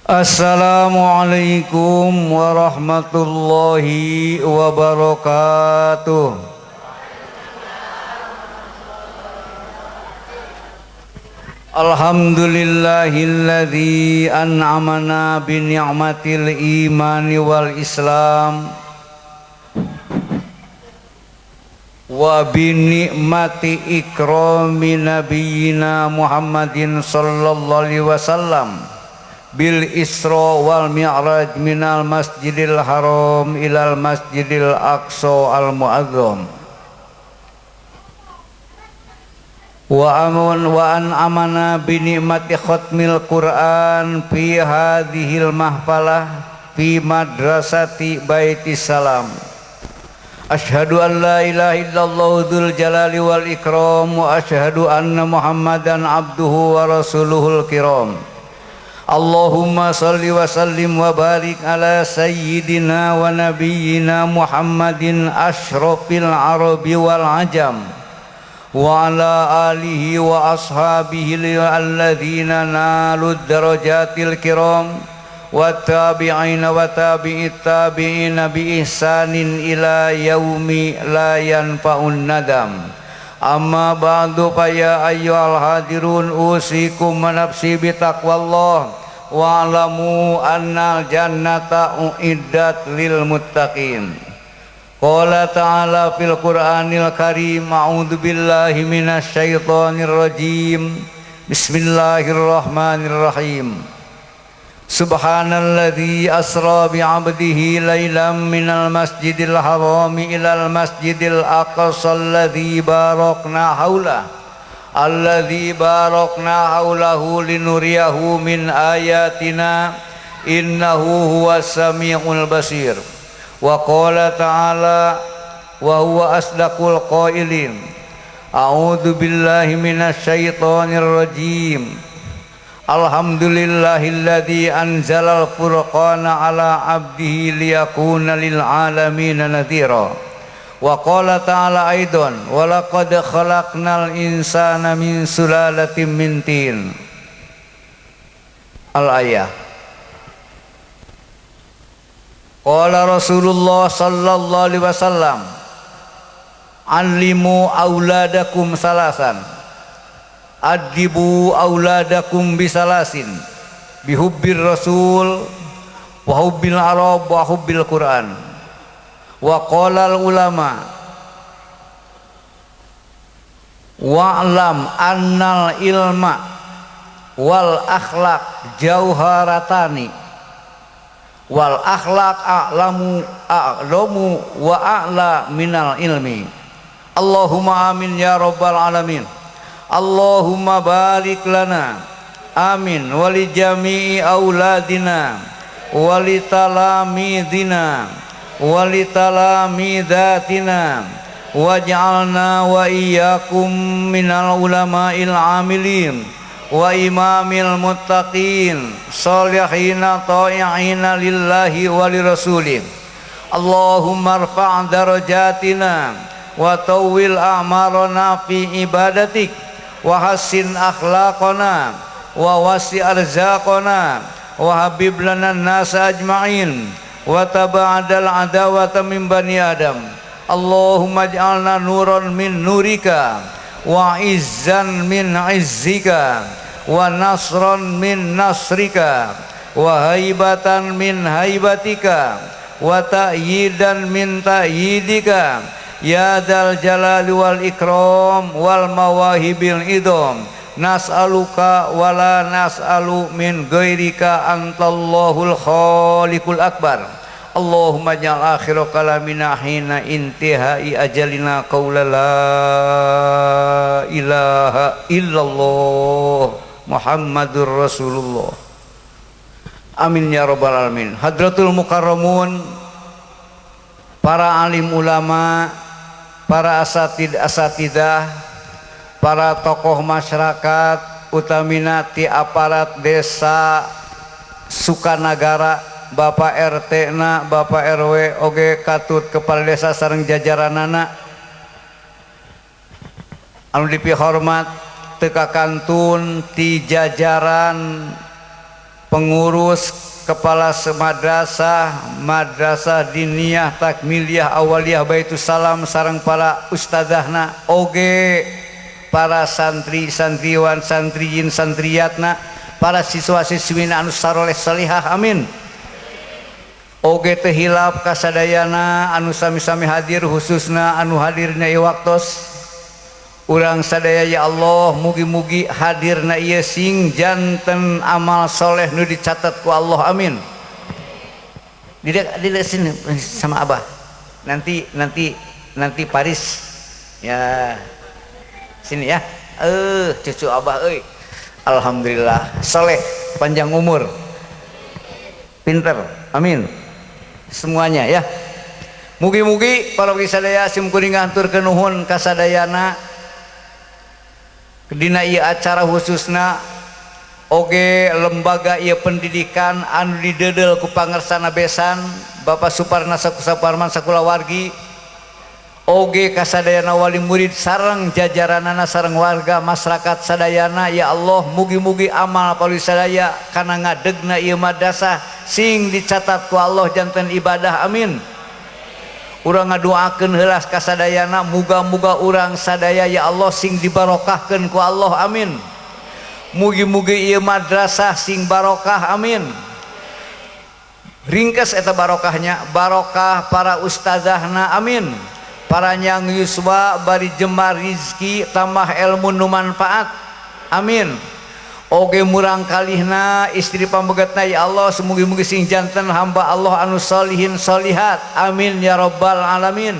Assalamualaikum warahmatullahi wabarakatuh. Alhamdulillahilladzi an'amana bi ni'matil imani wal islam wa bi ni'mati ikrami nabiyyina Muhammadin sallallahu alaihi wasallam bil isra wal mi'raj minal masjidil haram ilal masjidil aqsa al mu'azzam wa an amana bi ni'mati khatmil Qur'an fi hadhil mahfalah fi madrasati baitis salam. Asyhadu an la ilaha illallah dzul jalali wal ikram wa asyhadu anna Muhammadan abduhu wa rasuluhul kiram. Allahumma salli wa sallim wa barik ala sayyidina wa nabiyyina Muhammadin asyrafil arabi wal ajam wa ala alihi wa ashabihi alladzina nalud darajatil kiram wa tabi'ina wa tabi'it tabi'ina bi ihsanin ila yaumi la yanfa'un nadam. Amma ba'du fa ya ayyuhal hadirun usikum wa nafsi bi taqwallah wa alamu annal jannata uiddat lil muttaqin. Qala ta'ala fil Qur'anil Karim a'udzu billahi minasy syaithanir rajim. Bismillahirrahmanirrahim. Subhanalladzi asra bi 'abdihi lailam minal masjidil harami ilal masjidil aqsa alladzi barakna haulahu linuriyahu min ayatina innahu huwas samiul basir. Wa qala ta'ala wa huwa asdaqul qailin a'udzu billahi minasy syaithanir rajim. Alhamdulillahilladzi anzalal furqana ala 'abdihi liyakuna lil 'alamin nadhira. Wa qala ta'ala aidan wa laqad khalaqnal insana min sulalatin min tin. Al-ayah. Qala Rasulullah sallallahu alaihi wasallam allimu auladakum salasan adibu auladakum bisalasin bihubbir rasul wa hubbil arab wa hubbil Qur'an. Wa qala al ulama wa'lam annal ilma wal akhlaq jauharatani wal akhlaq a'lamu wa a'la minal ilmi. Allahumma amin ya rabbal alamin. Allahumma barik lana amin wali jami'i auladina wali talamidina wali talamidatina waj'alna wa iyyakum minal ulama'il amilin wa imamil muttaqin salihina ta'i'ina lillahi wa lirasulih. Allahumma rfa' darajatina wa tawwil a'marana fi ibadatik wa hassin akhlaqana wa wasi' arzaqana wa habib lana an-nas ajma'in wa taba'adal adawata min bani adam. Allahumma ij'alna nuran min nurika wa izzan min izzika wa nasran min nasrika wa haibatan min haibatika wa ta'yidan min ta'yidika ya dzal jalali wal ikram wal mawahibil idham. Nas'aluka wa la nas'alu min ghairika antallahul khaliqul akbar. Allahumma ja'al akhira kalamina hina intihai ajalina qaula la ilaha illallah Muhammadur Rasulullah. Amin ya rabbal alamin. Hadratul mukarramun, para alim ulama, para asatidah, para tokoh masyarakat, utamina ti aparat desa Sukanagara, Bapak RT na, Bapak RW oge katut kepala desa sareng jajaranana anu dipihormat teu kakantun ti jajaran pengurus kepala madrasah, madrasah diniyah takmiliyah awaliyah Baitus Salam sareng para ustadzahna oge para santri santriwan santriyin santriyatna para siswa siswina anu saroleh salihah amin. Oge teu hilap kasadayana anu sami-sami hadir khususna anu hadirna ieu waktos urang sadaya ya Allah mugi-mugi hadirna ieu sing janten amal soleh nu dicatat ku Allah amin. Di sini sama Abah nanti Paris ya sini ya cucu Abah euy alhamdulillah soleh panjang umur pinter amin semuanya ya. Mugi-mugi para sadaya sim kuring ngaturkeun nuhun kasadayana dina ieu acara khususna oge lembaga ieu pendidikan anu didedel ku pangersana besan Bapak Suparna Saparman sakulawargi oge kasadayana wali murid sareng jajaranana sareng warga masyarakat sadayana ya Allah mugi-mugi amal pauli sadaya kana ngadegna ieu madrasah sing dicatat ku Allah janten ibadah amin. Urang ngadoakeun heulas kasadayana muga-muga urang sadaya ya Allah sing dibarokahkeun ku Allah amin. Mugi-mugi ieu madrasah sing barokah amin. Ringkes eta barokahnya barokah para ustazahna amin. Para nyang yuswa bari jemar rizki tambah ilmu nu manfaat amin. Oge murang kalihna istri pambegetna ya Allah semugi-mugi sing janten hamba Allah anu solihin solihat amin ya rabbal alamin.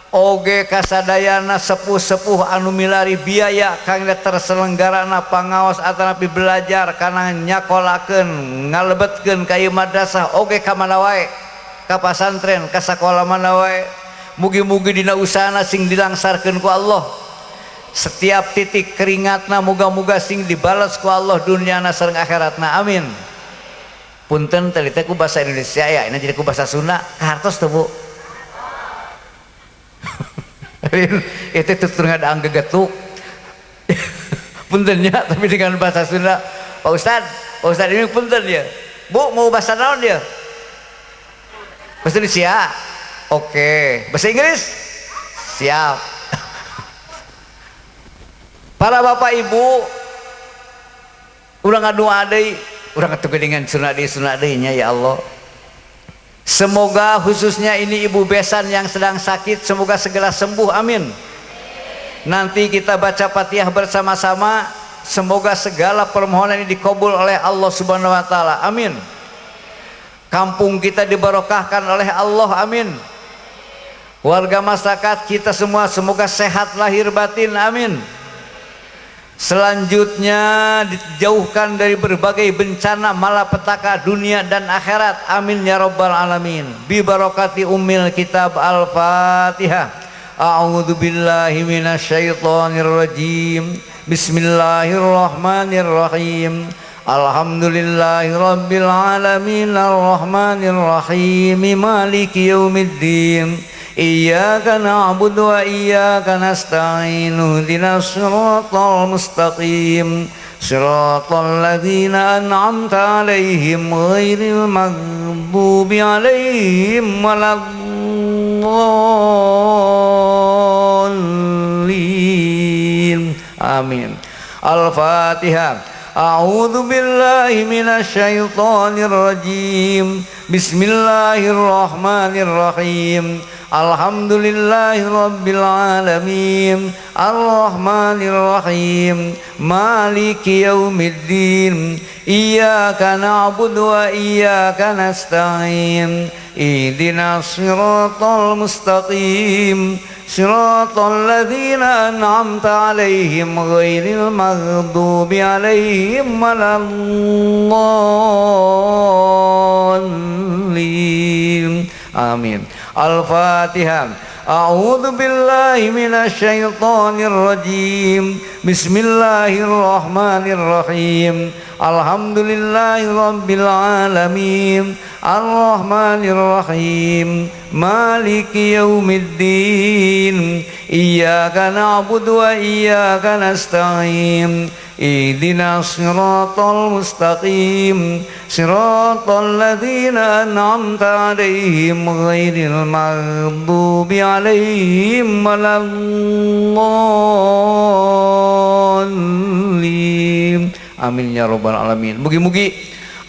Oge kasadayana sepuh-sepuh anu milari biaya kangge terselenggarana pangaos atanapi belajar kana nyakolakeun ngalebetkeun ka ieu madrasah oge ka mana wae ka pasantren ka sakola mana wae mugi-mugi dina usahana sing dilangsarkeun ku Allah setiap titik keringatna moga-moga sing dibalas ku Allah dunyana sareng akhiratna amin. Punten tadi teh ku bahasa Indonesia ya ini jadi ku bahasa Sunda kahartos teu Bu. Itu tutur ngadang gegetuk puntennya tapi dengan bahasa Sunda. Pak Ustad ini punten ya Bu mau bahasa naon dia bahasa Indonesia oke bahasa Inggris siap. Para bapak ibu urang ngadoa deui urang atugeungan sunah deui nya ya Allah. Semoga khususnya ini ibu besan yang sedang sakit semoga segera sembuh amin. Nanti kita baca Fatihah bersama-sama semoga segala permohonan ini dikabul oleh Allah Subhanahu wa taala amin. Kampung kita dibarokahkan oleh Allah amin. Warga masyarakat kita semua semoga sehat lahir batin amin. Selanjutnya dijauhkan dari berbagai bencana malapetaka dunia dan akhirat amin ya rabbal alamin. Bi barakati ummil kitab al-Fatihah. A'udzu billahi minasyaitonir rajim. Bismillahirrahmanirrahim. Alhamdulillahi rabbil alamin arrahmanir rahim maliki yaumiddin. Iyyaka na'budu wa iyyaka nasta'in ihdinas siratal mustaqim siratal ladzina an'amta 'alaihim ghairil maghdubi 'alaihim waladdallin amin. Al-Fatihah. A'udzu billahi minasyaitonir rajim. Bismillahirrahmanirrahim. Alhamdulillahi rabbil alamin arrahmanir rahim maliki yaumiddin iyyaka na'budu wa iyyaka nasta'in ihdinas siratal mustaqim siratal ladzina an'amta 'alaihim ghairil maghdubi 'alaihim waladdallin amin. Al-Fatihah. A'udzu billahi minasyaitonir rajim. Bismillahirrahmanirrahim. Alhamdulillahi rabbil alamin. Arrahmanir rahim. Maliki yaumiddin. Iyyaka na'budu wa iyyaka nasta'in. ihdinas siratal mustaqim siratal ladzina an'amta 'alaihim ghairil maghdubi 'alaihim waladdallin. Amin ya rabbal alamin. Mugi-mugi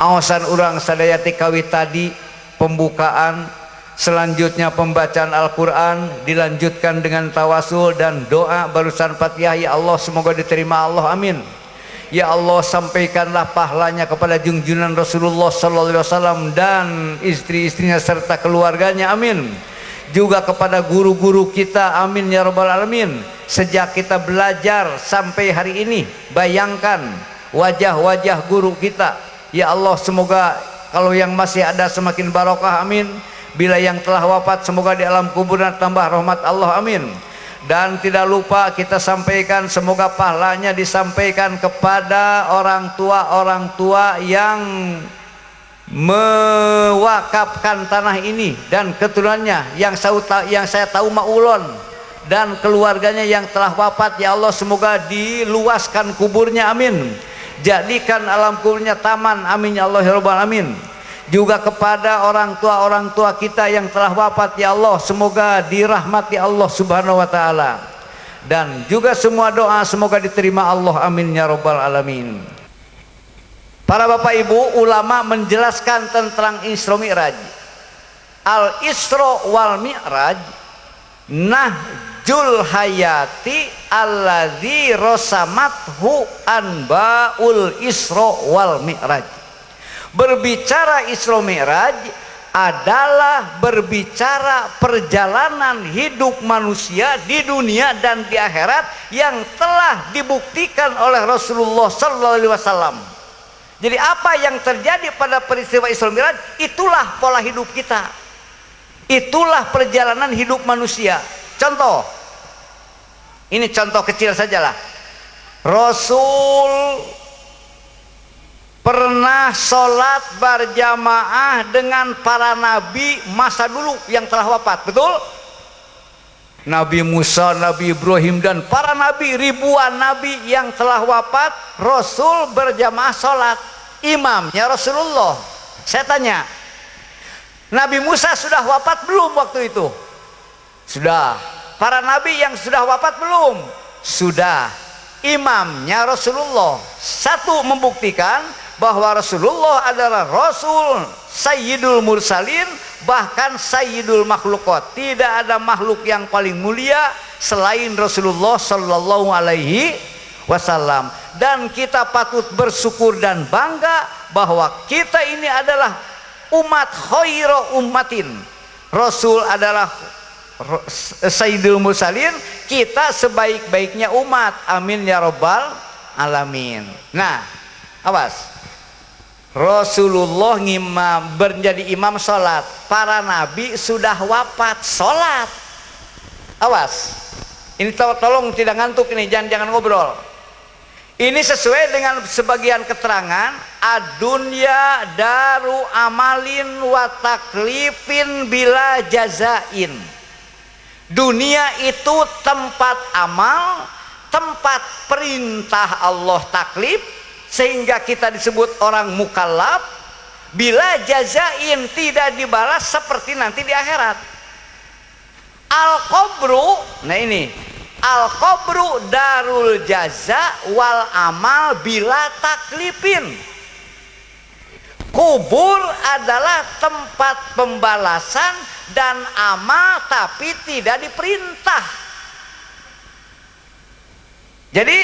awasan urang sadaya kawit tadi pembukaan, selanjutnya pembacaan Al-Quran, dilanjutkan dengan tawasul dan doa barusan Fatihah. Ya Allah, semoga diterima Allah, amin. Ya Allah, sampaikanlah pahalanya kepada junjungan Rasulullah sallallahu alaihi wasallam dan istri-istrinya serta keluarganya, amin. Juga kepada guru-guru kita, amin ya rabbal alamin. Sejak kita belajar sampai hari ini, bayangkan wajah-wajah guru kita. Ya Allah, semoga kalau yang masih ada semakin barokah, amin. Bila yang telah wafat, semoga di alam kuburan tambah rahmat Allah, amin. Dan tidak lupa kita sampaikan, semoga pahalanya disampaikan kepada orang tua yang mewakafkan tanah ini dan keturunannya yang saya tahu maulon dan keluarganya yang telah wafat. Ya Allah, semoga diluaskan kuburnya, amin. Jadikan alam kuburnya taman, amin ya Allah ya rabbal alamin. Juga kepada orang tua kita yang telah wafat, ya Allah, semoga dirahmati Allah subhanahu wa ta'ala. Dan juga semua doa semoga diterima Allah, amin ya rabbal alamin. Para bapak ibu ulama menjelaskan tentang Isra Mi'raj. Al Isra wal Mi'raj nahjul hayati alladzi rosamathu anbaul Isra wal Mi'raj. Berbicara Isra Mi'raj adalah berbicara perjalanan hidup manusia di dunia dan di akhirat yang telah dibuktikan oleh Rasulullah sallallahu alaihi wasallam. Jadi apa yang terjadi pada peristiwa Isra Mi'raj, itulah pola hidup kita. Itulah perjalanan hidup manusia. Contoh, ini contoh kecil sajalah. Rasul pernah sholat berjamaah dengan para nabi masa dulu yang telah wafat, betul? Nabi Musa, Nabi Ibrahim dan para nabi, ribuan nabi yang telah wafat, Rasul berjamaah sholat, imamnya Rasulullah. Saya tanya, Nabi Musa sudah wafat belum waktu itu? Sudah. Para nabi yang sudah wafat belum? Sudah. Imamnya Rasulullah. Satu, membuktikan bahwa Rasulullah adalah Rasul Sayyidul Mursalin, bahkan Sayyidul Makhlukat. Tidak ada makhluk yang paling mulia selain Rasulullah sallallahu alaihi wasallam. Dan kita patut bersyukur dan bangga bahwa kita ini adalah umat khairu ummatin. Rasul adalah Sayyidul Mursalin, kita sebaik-baiknya umat, amin ya rabbal alamin. Nah, awas, Rasulullah menjadi imam sholat, para nabi sudah wafat sholat. Awas, ini tolong tidak ngantuk ini, jangan ngobrol. Ini sesuai dengan sebagian keterangan, adunya daru amalin wa taklifin bila jazain. Dunia itu tempat amal, tempat perintah Allah taklif, sehingga kita disebut orang mukallaf. Bila jazain, tidak dibalas seperti nanti di akhirat. Al-qabru, nah ini, al-qabru darul jaza wal amal bila taklifin. Kubur adalah tempat pembalasan dan amal tapi tidak diperintah. Jadi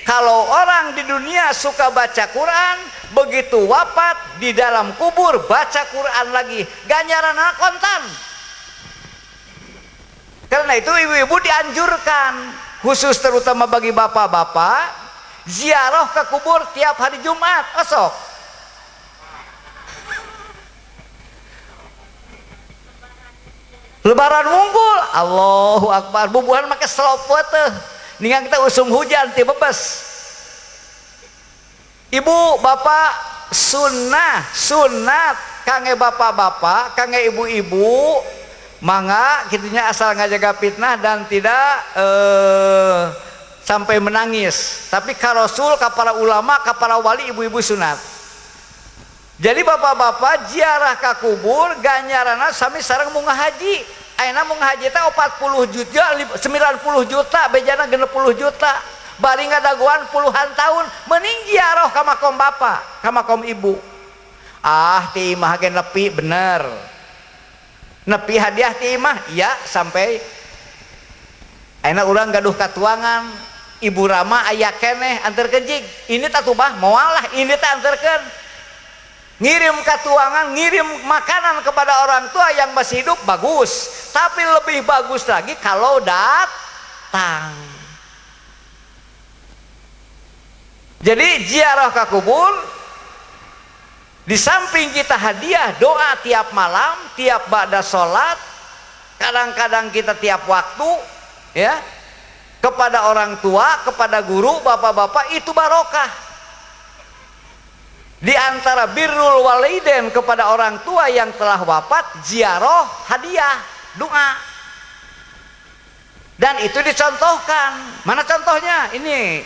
kalau orang di dunia suka baca Quran, begitu wafat di dalam kubur baca Quran lagi, ganjaran kontan. Karena itu ibu-ibu dianjurkan, khusus terutama bagi bapak-bapak, ziarah ke kubur tiap hari Jumat. Osok Lebaran wungkul, Allahu Akbar, bubuhan make selopot teh. Ningan kita usum hujan ti bebes. Ibu bapak sunat kange bapak-bapak, kange ibu-ibu, mangga kitunya asal ngajaga fitnah dan tidak sampai menangis. Tapi ka Rasul, ka para ulama, ka para wali, ibu-ibu sunat. Jadi bapak-bapak ziarah ka kubur ganjaranna sami sareng munggah haji. Ayeuna munggah haji teh 40 juta, 90 juta, bejana 60 juta. Bari ngadaguan puluhan tahun mending ziarah ka makom bapak, ka makom ibu. Ah, ti imah ge nepi bener. Nepi hadiah ti imah, iya sampai ayeuna urang gaduh katuangan, Ibu Rama aya keneh anterkeun jig. Ini tatubah moal lah, ini teh anterkeun. Ngirim katuangan, ngirim makanan kepada orang tua yang masih hidup bagus, tapi lebih bagus lagi kalau datang. Jadi ziarah ke kubur, di samping kita hadiah doa tiap malam, tiap ba'da sholat, kadang-kadang kita tiap waktu, ya, kepada orang tua, kepada guru, bapak-bapak, itu barokah. Di antara birrul walidain kepada orang tua yang telah wafat, ziarah, hadiah, doa. Dan itu dicontohkan. Mana contohnya? Ini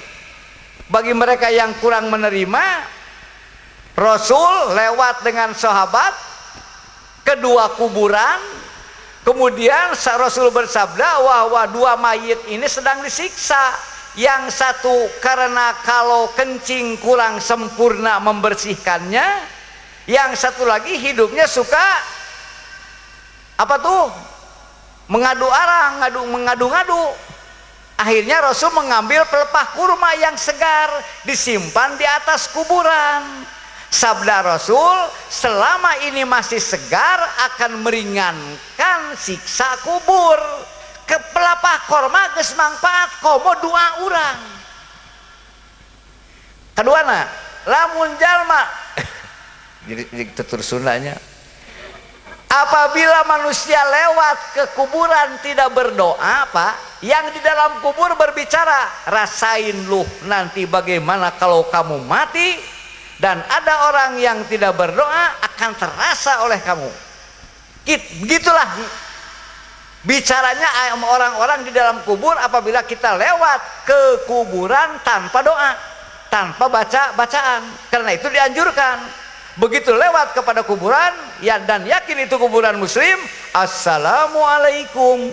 bagi mereka yang kurang menerima, Rasul lewat dengan sahabat kedua kuburan, kemudian Rasul bersabda bahwa dua mayit ini sedang disiksa. Yang satu karena kalau kencing kurang sempurna membersihkannya, yang satu lagi hidupnya suka apa tuh, mengadu arang, mengadu-ngadu. Akhirnya Rasul mengambil pelepah kurma yang segar, disimpan di atas kuburan. Sabda Rasul, selama ini masih segar akan meringankan siksa kubur. Ke pelepah kurma geus mangfaat komo dua urang. Kaduana, lamun jalma jadi tutur Sundanya, apabila manusia lewat ke kuburan tidak berdoa, Pak, yang di dalam kubur berbicara, rasain lu nanti bagaimana kalau kamu mati, dan ada orang yang tidak berdoa akan terasa oleh kamu. Begitulah bicaranya orang-orang di dalam kubur apabila kita lewat ke kuburan tanpa doa, tanpa bacaan. Karena itu dianjurkan. Begitu lewat kepada kuburan, ya, dan yakin itu kuburan muslim, assalamualaikum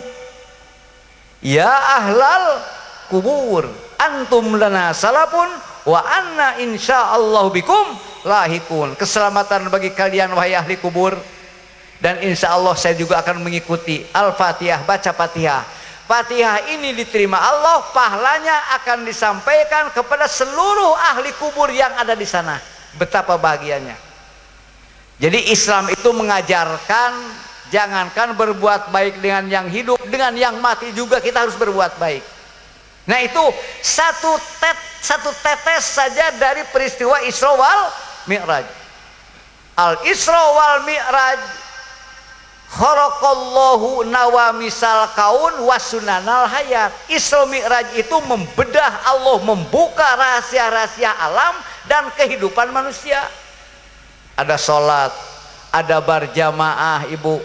ya ahlal kubur, antum lana salapun wa anna insyaallah bikum lahikun. Keselamatan bagi kalian wahai ahli kubur, dan insya Allah saya juga akan mengikuti. Al-Fatihah, baca Fatihah. Fatihah ini diterima Allah, pahalanya akan disampaikan kepada seluruh ahli kubur yang ada di sana. Betapa bahagianya. Jadi Islam itu mengajarkan, jangankan berbuat baik dengan yang hidup, dengan yang mati juga kita harus berbuat baik. Nah itu satu tetes saja dari peristiwa Isra wal Mi'raj. Al-Isra wal Mi'raj, kharaqallahu nawamisal kaun wasunanal hayat. Isra Mi'raj itu membedah, Allah membuka rahasia-rahasia alam dan kehidupan manusia. Ada sholat, ada berjamaah, ibu.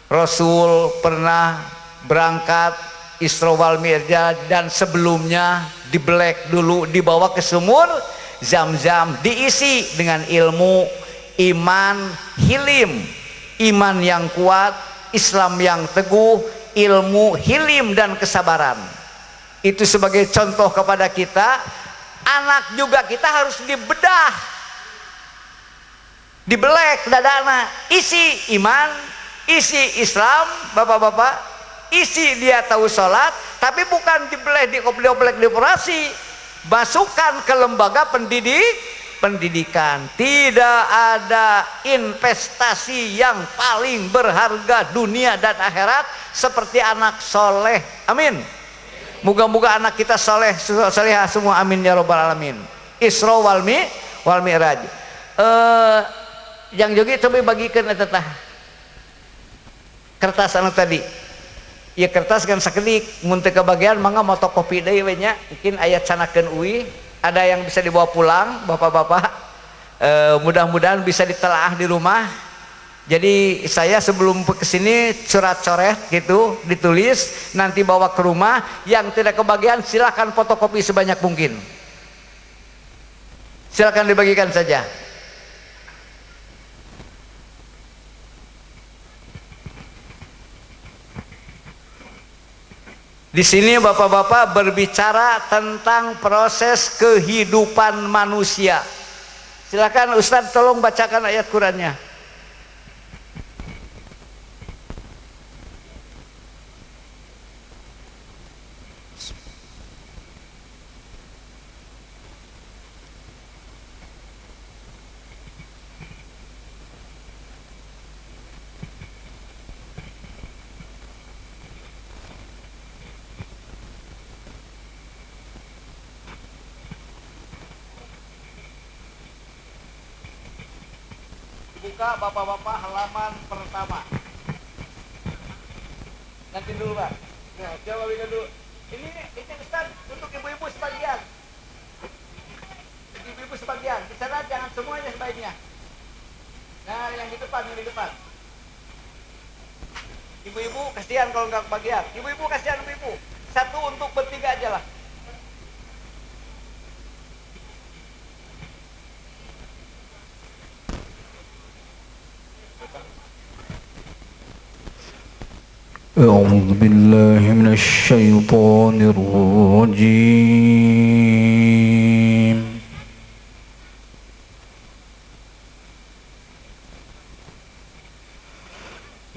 Rasul pernah berangkat Isra wal Mi'raj, dan sebelumnya dibelek dulu, dibawa ke sumur Zam-Zam, diisi dengan ilmu, iman, hilim. Iman yang kuat, Islam yang teguh, ilmu, hilim, dan kesabaran. Itu sebagai contoh kepada kita. Anak juga kita harus dibedah, dibelek dadana, isi iman, isi Islam, bapak-bapak, isi dia tahu sholat, tapi bukan dibelek, dioblek, dioperasi. Masukkan ke lembaga pendidikan. Tidak ada investasi yang paling berharga dunia dan akhirat seperti anak soleh. Amin. Moga-moga anak kita soleh, solehah semua. Amin ya robbal alamin. Isra wal Mi'raj. Yang jogi coba bagikan eta tah kertas anu tadi. Ya kertas kan sakedik, mun teu kebagian mangga motokopi deui we nya. Mungkin aya canakeun uwi. Ada yang bisa dibawa pulang, bapak-bapak. Mudah-mudahan bisa ditelaah di rumah. Jadi saya sebelum kesini surat coret gitu ditulis, nanti bawa ke rumah. Yang tidak kebagian silakan fotokopi sebanyak mungkin, silakan dibagikan saja. Di sini bapak-bapak berbicara tentang proses kehidupan manusia. Silakan Ustadz tolong bacakan ayat Qurannya. Buka bapak-bapak halaman pertama. Nanti dulu Pak. Nah, coba bikin dulu. Ini Ustaz untuk ibu-ibu sebagian. Ibu-ibu sebagian. Di sana jangan semuanya sebaiknya. Nah, yang di depan, yang di depan. Ibu-ibu kasihan kalau nggak kebagian. Ibu-ibu kasihan ibu-ibu. Satu untuk bertiga aja lah. أعوذ بالله من الشيطان الرجيم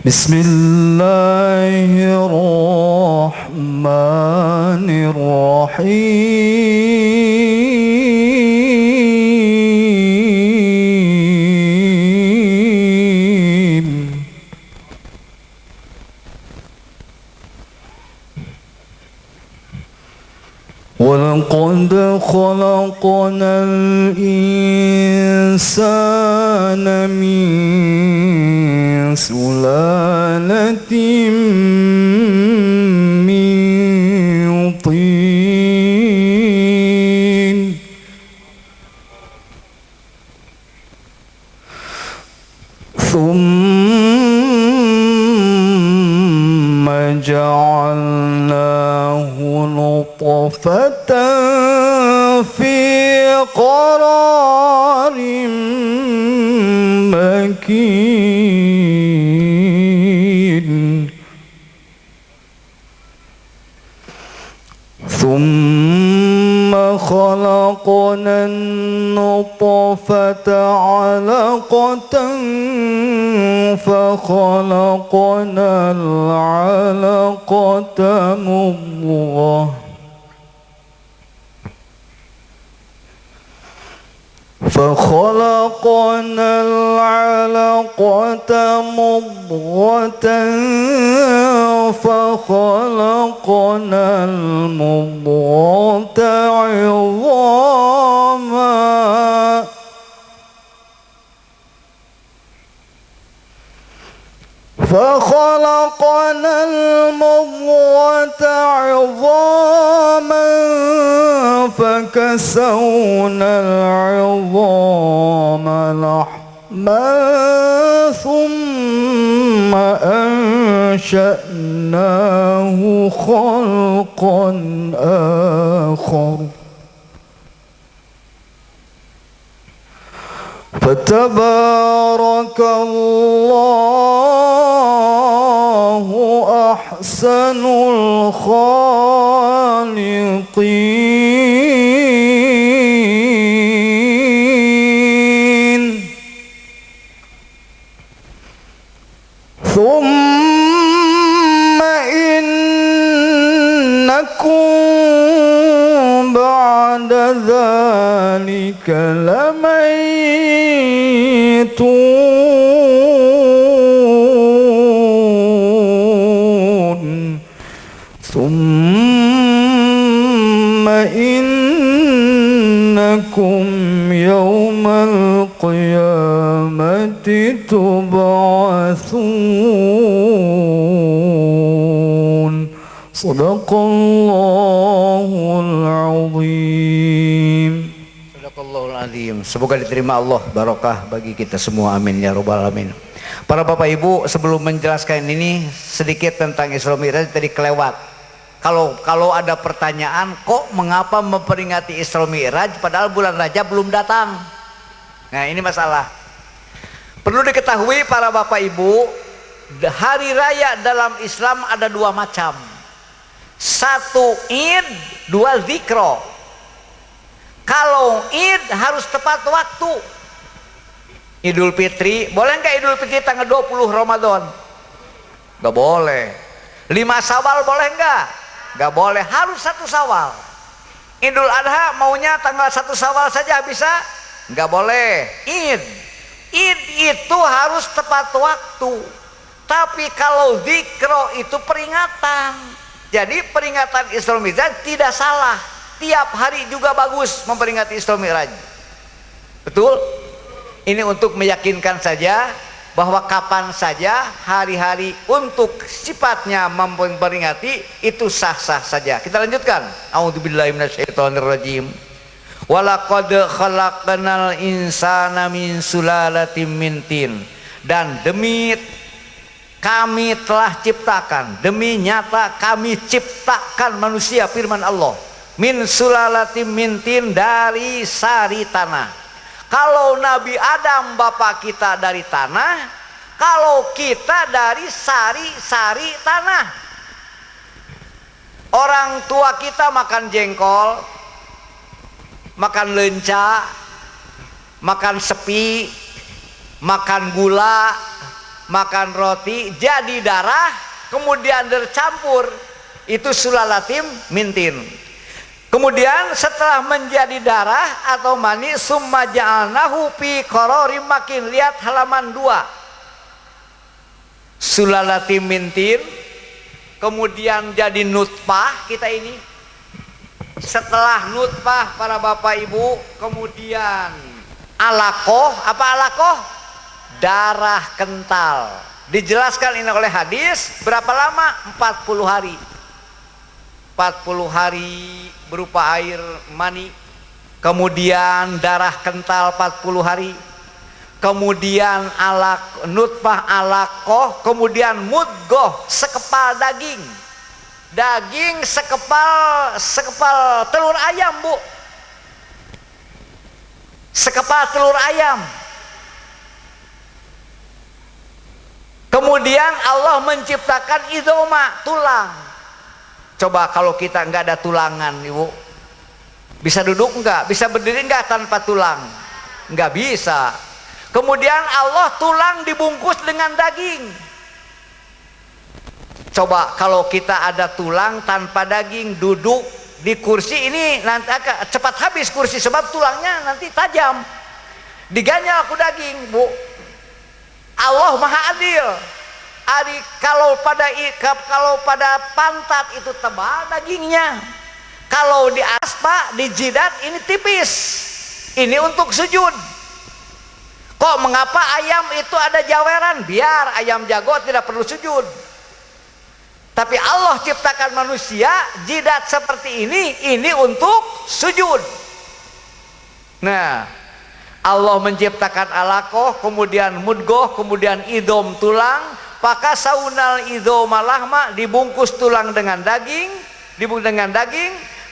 بسم الله الرحمن الرحيم ولقد خلقنا الإنسان من سلالة من طين ثم جعلناه نطفة في قرار مكين ثم خلقنا النطفة علقة فخلقنا العلقة مضغة فخلقنا العلقة مضغة فخلقنا المضغة عظاما فخلقنا المضغة عظاما فكسونا العظام لحما ثم أنشأناه خلقا آخر فتبارك الله أحسن الخالقين ثم إنكم بعد ذلك لميتون ثم إنكم يوم القيامة تبعثون صدق الله العظيم. Sadaqallahul Astagfirullahaladzim. Semoga diterima Allah, barokah bagi kita semua, amin ya robbal alamin. Para bapak ibu, sebelum menjelaskan ini sedikit tentang Isra Mi'raj tadi kelewat. Kalau ada pertanyaan, kok mengapa memperingati Isra Mi'raj padahal bulan Rajab belum datang? Nah, ini masalah. Perlu diketahui para bapak ibu, hari raya dalam Islam ada dua macam. Satu Id, dua Zikro. Kalau Id harus tepat waktu. Idul Fitri, boleh nggak Idul Fitri tanggal 20 Ramadan? Nggak boleh. 5 Syawal boleh nggak? Nggak boleh, harus 1 Syawal. Idul Adha maunya tanggal 1 Syawal saja bisa? Nggak boleh. Id itu harus tepat waktu. Tapi kalau Zikro itu peringatan. Jadi peringatan Isra Mi'raj tidak salah. Tiap hari juga bagus memperingati Isra Mi'raj. Betul? Ini untuk meyakinkan saja bahwa kapan saja hari-hari untuk sifatnya memperingati itu sah-sah saja. Kita lanjutkan. A'udzubillahi minasyaitonirrajim. Walaqad khalaqnal insana min sulalatin min tin. Dan demi kami telah ciptakan, demi nyata kami ciptakan manusia, firman Allah. Min sulalatin min tin, dari sari tanah. Kalau Nabi Adam bapak kita dari tanah, kalau kita dari sari-sari tanah. Orang tua kita makan jengkol, makan lenca, makan sepi, makan gula, makan roti, jadi darah, kemudian bercampur. Itu sulalatim mintin. Kemudian setelah menjadi darah atau mani, summa ja'alnahu fi qararim makin. Lihat halaman 2. Sulalatim mintin, kemudian jadi nutfah kita ini. Setelah nutfah para bapak ibu, kemudian alaqoh. Apa alaqoh? Darah kental. Dijelaskan ini oleh hadis, berapa lama? 40 hari. 40 hari berupa air mani, kemudian darah kental 40 hari, kemudian nutfah alaqoh, kemudian mudgoh, sekepal daging. Daging sekepal telur ayam, Bu. Sekepal telur ayam. Kemudian Allah menciptakan idoma, tulang. Coba kalau kita nggak ada tulangan, Ibu, bisa duduk nggak? Bisa berdiri nggak tanpa tulang? Nggak bisa. Kemudian Allah tulang dibungkus dengan daging. Coba kalau kita ada tulang tanpa daging, duduk di kursi ini nanti akan cepat habis kursi, sebab tulangnya nanti tajam. Diganyal aku daging, Bu. Allah Maha Adil. Kalau pada pantat itu tebal dagingnya, kalau di aspa, di jidat ini tipis. Ini untuk sujud. Kok mengapa ayam itu ada jaweran? Biar ayam jago tidak perlu sujud. Tapi Allah ciptakan manusia jidat seperti ini untuk sujud. Nah, Allah menciptakan alaqoh, kemudian mudgoh, kemudian idom, tulang. Maka saunal idoma lahma, dibungkus tulang dengan daging,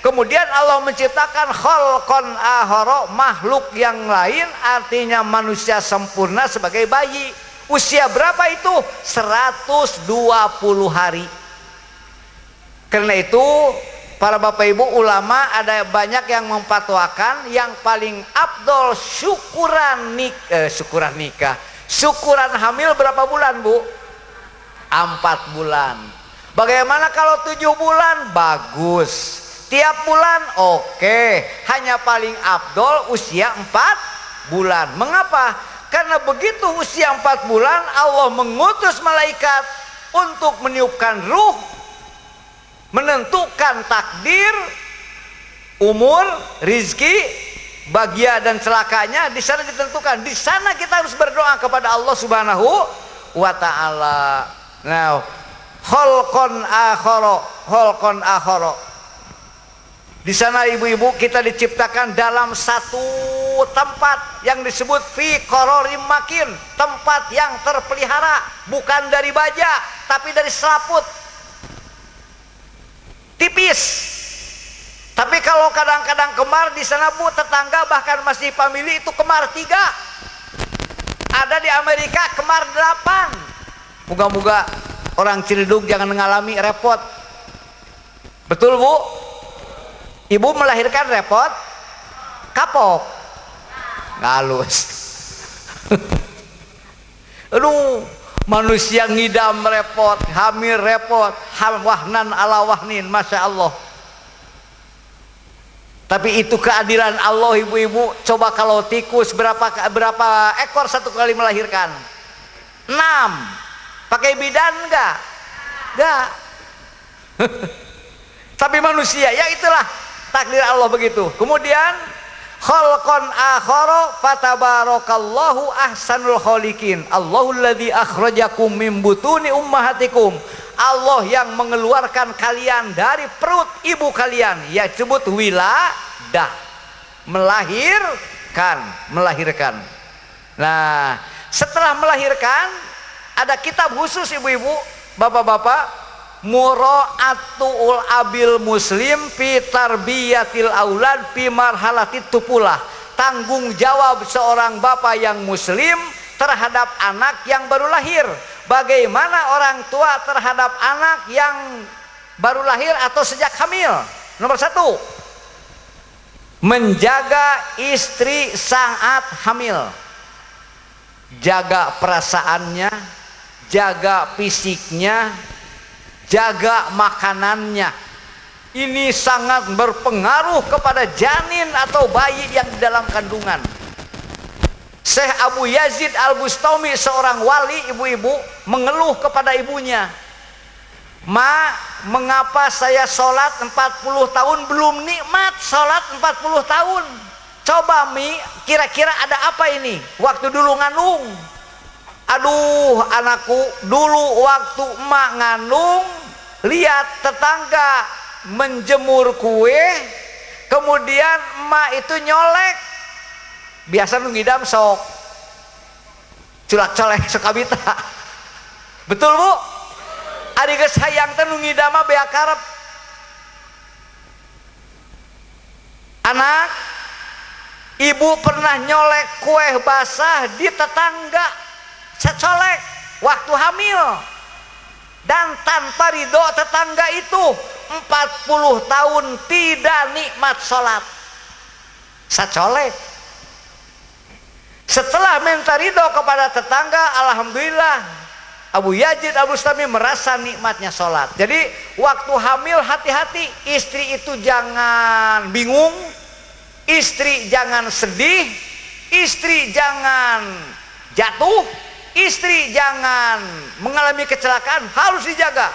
kemudian Allah menciptakan khalqan akhara, makhluk yang lain, artinya manusia sempurna sebagai bayi. Usia berapa itu? 120 hari. Karena itu para bapak ibu ulama ada banyak yang memfatwakan yang paling afdol syukuran hamil berapa bulan, Bu? 4 bulan. Bagaimana kalau 7 bulan? Bagus. Tiap bulan oke. Hanya paling afdol usia 4 bulan. Mengapa? Karena begitu usia 4 bulan Allah mengutus malaikat untuk meniupkan ruh, menentukan takdir, umur, rizki, bahagia dan celakanya. Di sana ditentukan. Di sana kita harus berdoa kepada Allah Subhanahu wa ta'ala. Nah, khalqan akhara. Di sana ibu-ibu kita diciptakan dalam satu tempat yang disebut fi qararim makin, tempat yang terpelihara, bukan dari baja tapi dari selaput tipis. Tapi kalau kadang-kadang kemar di sana Bu, tetangga bahkan masih family itu kemar 3. Ada di Amerika kemar 8. Moga-moga orang Ciledug jangan mengalami repot. Betul Bu? Ibu melahirkan repot? Kapok? Ngalus. Aduh, manusia ngidam repot, hamil repot, wahnan ala wahnin, Masya Allah. Tapi itu keadilan Allah ibu-ibu. Coba kalau tikus berapa ekor satu kali melahirkan? 6. Pakai bidan enggak? Enggak. Tapi manusia, ya itulah takdir Allah begitu. Kemudian khalqan akhara fatabarakallahu ahsanul khaliqin. Allahul ladzi akhrajakum min butuni ummahatikum. Allah yang mengeluarkan kalian dari perut ibu kalian, ya disebut wiladah, melahirkan. Nah, setelah melahirkan ada kitab khusus ibu-ibu, bapak-bapak, Mura'atul abil muslim fi tarbiyatil aulad fi marhalatit tupulah. Tanggung jawab seorang bapak yang muslim terhadap anak yang baru lahir. Bagaimana orang tua terhadap anak yang baru lahir atau sejak hamil? Nomor 1, menjaga istri saat hamil. Jaga perasaannya, jaga fisiknya, jaga makanannya. Ini sangat berpengaruh kepada janin atau bayi yang di dalam kandungan. Syekh Abu Yazid Al-Bustami, seorang wali ibu-ibu, mengeluh kepada ibunya, "Ma, mengapa saya sholat 40 tahun belum nikmat sholat 40 tahun? Coba Mi, kira-kira ada apa ini? Waktu dulu ngandung." "Aduh anakku, dulu waktu emak ngandung, lihat tetangga menjemur kue, kemudian emak itu nyolek. Biasa ngidam sok culak colek sokabita." Betul Bu? Ari geus hayang teh ngidam mah bea karep. Anak, ibu pernah nyolek kue basah di tetangga, secolek waktu hamil, dan tanpa ridho tetangga itu 40 tahun tidak nikmat sholat, secolek. Setelah minta ridho kepada tetangga, alhamdulillah Abu Yazid Al-Bustami merasa nikmatnya sholat. Jadi waktu hamil hati-hati, istri itu jangan bingung, istri jangan sedih, istri jangan jatuh, istri jangan mengalami kecelakaan, harus dijaga.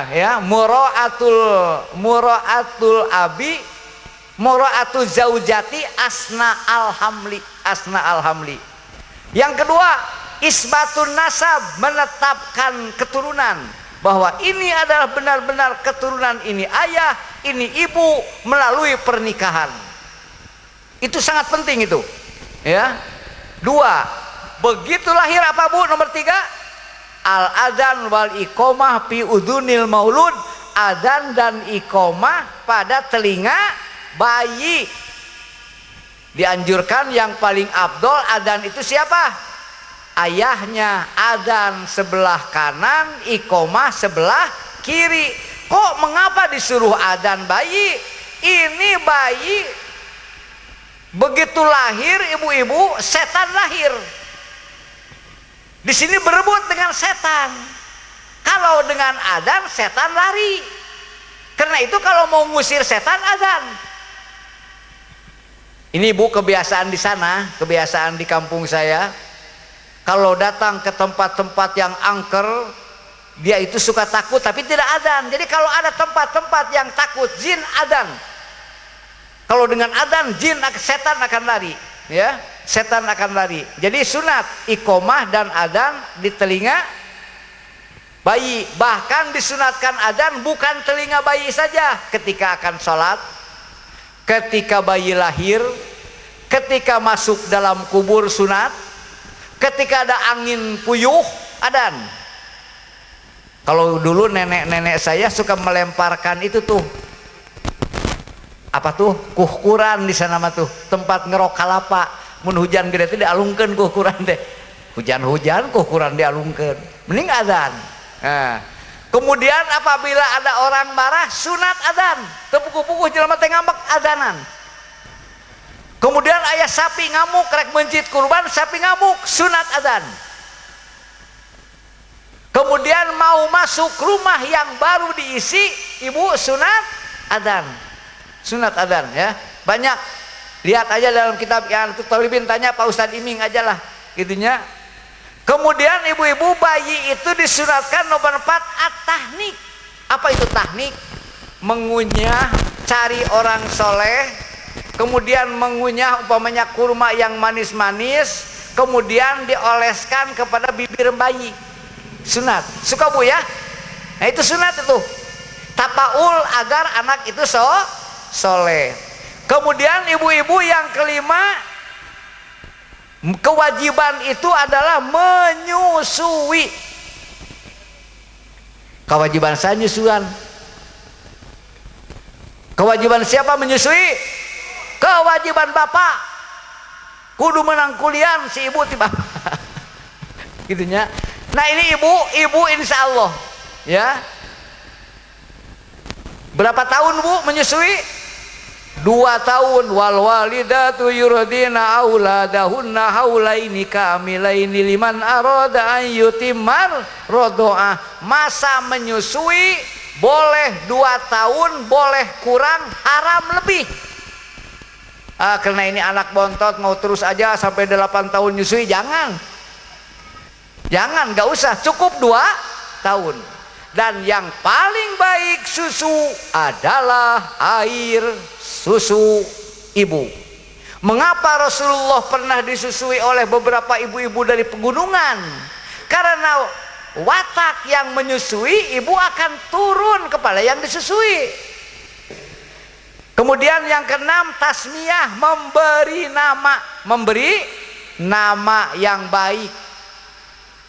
Ya, mura'atul abi, mura'atul zaujati asna alhamli. Yang kedua, isbatun nasab, menetapkan keturunan, bahwa ini adalah benar-benar keturunan ini ayah, ini ibu melalui pernikahan. Itu sangat penting itu. Ya. 2, begitu lahir apa Bu? Nomor 3, al-adzan wal iqomah fi udhunil maulud, adzan dan iqomah pada telinga bayi. Dianjurkan yang paling afdol adzan itu siapa? Ayahnya. Adzan sebelah kanan, iqomah sebelah kiri. Kok mengapa disuruh adzan bayi? Ini bayi begitu lahir ibu-ibu, setan lahir. Di sini berebut dengan setan. Kalau dengan adzan, setan lari. Karena itu kalau mau ngusir setan, adzan. Ini Bu kebiasaan di sana, kebiasaan di kampung saya. Kalau datang ke tempat-tempat yang angker, dia itu suka takut tapi tidak adzan. Jadi kalau ada tempat-tempat yang takut jin, adzan. Kalau dengan adzan, jin, setan akan lari, ya, setan akan lari. Jadi sunat iqomah dan adzan di telinga bayi. Bahkan disunatkan adzan bukan telinga bayi saja, ketika akan sholat, ketika bayi lahir, ketika masuk dalam kubur sunat, ketika ada angin puyuh adzan. Kalau dulu nenek-nenek saya suka melemparkan itu tuh, apa tuh, kuhkuran di sana mah tuh, tempat ngerok kalapa. Mun hujan gede teh dialungkeun kuhkuran teh. Hujan-hujan kuhkuran dialungkeun. Mending adzan. Nah, kemudian apabila ada orang marah sunat adzan. Teu puguh-puguh jelema teh ngambek adzanan. Kemudian ayah sapi ngamuk rek mencit kurban, sapi ngamuk sunat adzan. Kemudian mau masuk rumah yang baru diisi, ibu sunat adzan. Sunat adzan ya. Banyak. Lihat aja dalam kitab yang Talibin, tanya Pak Ustadz Iming aja lah gitunya. Kemudian ibu-ibu bayi itu disunatkan nomor 4 at-tahnik. Apa itu tahnik? Mengunyah, cari orang soleh, kemudian mengunyah umpamanya kurma yang manis-manis, kemudian dioleskan kepada bibir bayi. Sunat. Suka bu ya? Nah itu sunat itu. Tapaul agar anak itu soleh. Kemudian ibu-ibu yang kelima, kewajiban itu adalah menyusui. Kewajiban saya nyusuan. Kewajiban siapa menyusui? Kewajiban bapak. Kudu menang kuliah si ibu tiba. Gitunya. Nah ini ibu insya Allah ya. Berapa tahun bu menyusui? 2 tahun. Wal walidatu yuradina auladahunna haulaini kamilaini liman arada an yutimmar rodoah. Masa menyusui boleh 2 tahun, boleh kurang, haram lebih. Karena ini anak bontot mau terus aja sampai 8 tahun nyusui, jangan, gak usah, cukup 2 tahun. Dan yang paling baik susu adalah air susu ibu. Mengapa Rasulullah pernah disusui oleh beberapa ibu-ibu dari pegunungan? Karena watak yang menyusui, ibu akan turun kepada yang disusui. Kemudian yang keenam, tasmiyah, memberi nama yang baik.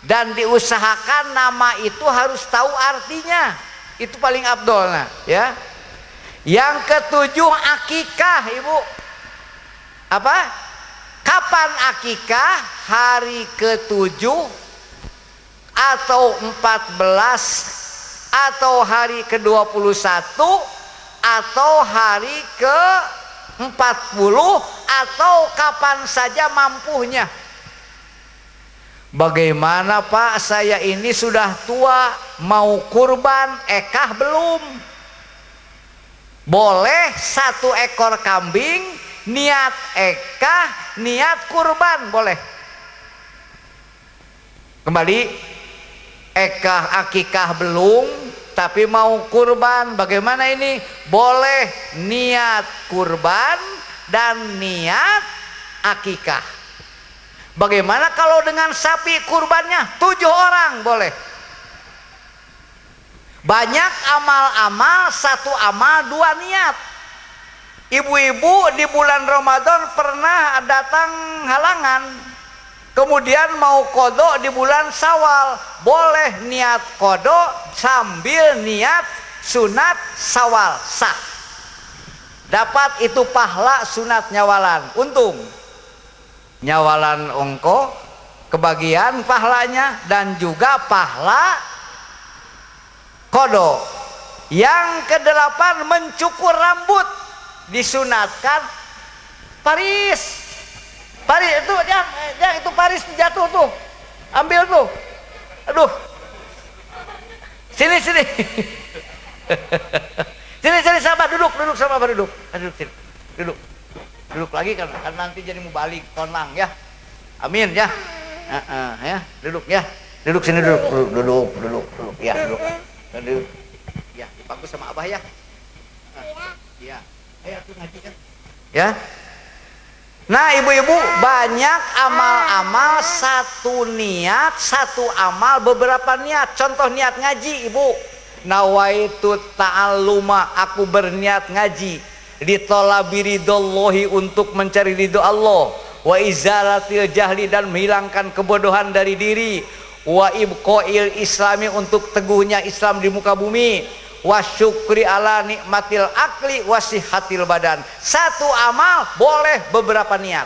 Dan diusahakan nama itu harus tahu artinya. Itu paling abdolnya ya. Yang ketujuh, akikah ibu. Apa? Kapan akikah? Hari ke-7 atau 14 atau hari ke-21 atau hari ke-40 atau kapan saja mampunya. Bagaimana Pak, saya ini sudah tua, mau kurban, ekah belum? Boleh 1 ekor kambing, niat ekah, niat kurban, boleh. Kembali, ekah akikah belum, tapi mau kurban, bagaimana ini? Boleh niat kurban dan niat akikah. Bagaimana kalau dengan sapi kurbannya 7 orang? Boleh. Banyak amal-amal, 1 amal 2 niat. Ibu-ibu di bulan Ramadan pernah datang halangan, kemudian mau kodok di bulan Syawal, boleh niat kodok sambil niat sunat Syawal, sah. Dapat itu pahala sunat nyawalan, untung. Nyawalan ongko kebagian pahalanya dan juga pahala kodok. Yang ke-8, mencukur rambut, disunatkan. Paris itu yang itu Paris jatuh tuh, ambil tuh, aduh, sini sini sabar, duduk sini, duduk lagi kan nanti jadi mau balik konlang ya, amin ya. Ya duduk ya, duduk sini, duduk ya, duduk ya, dipaku sama abah ya. Ya ayo tuh ngaji kan ya. Nah ibu-ibu, banyak amal-amal satu niat, satu amal beberapa niat. Contoh niat ngaji ibu, nawaitu ta'alluma, aku berniat ngaji, ditolabi ridhollahi, untuk mencari ridho Allah, wa izalatil jahli, dan menghilangkan kebodohan dari diri, wa ibqail islami, untuk teguhnya Islam di muka bumi, wa syukri ala nikmatil akli wa sihatil badan. Satu amal boleh beberapa niat.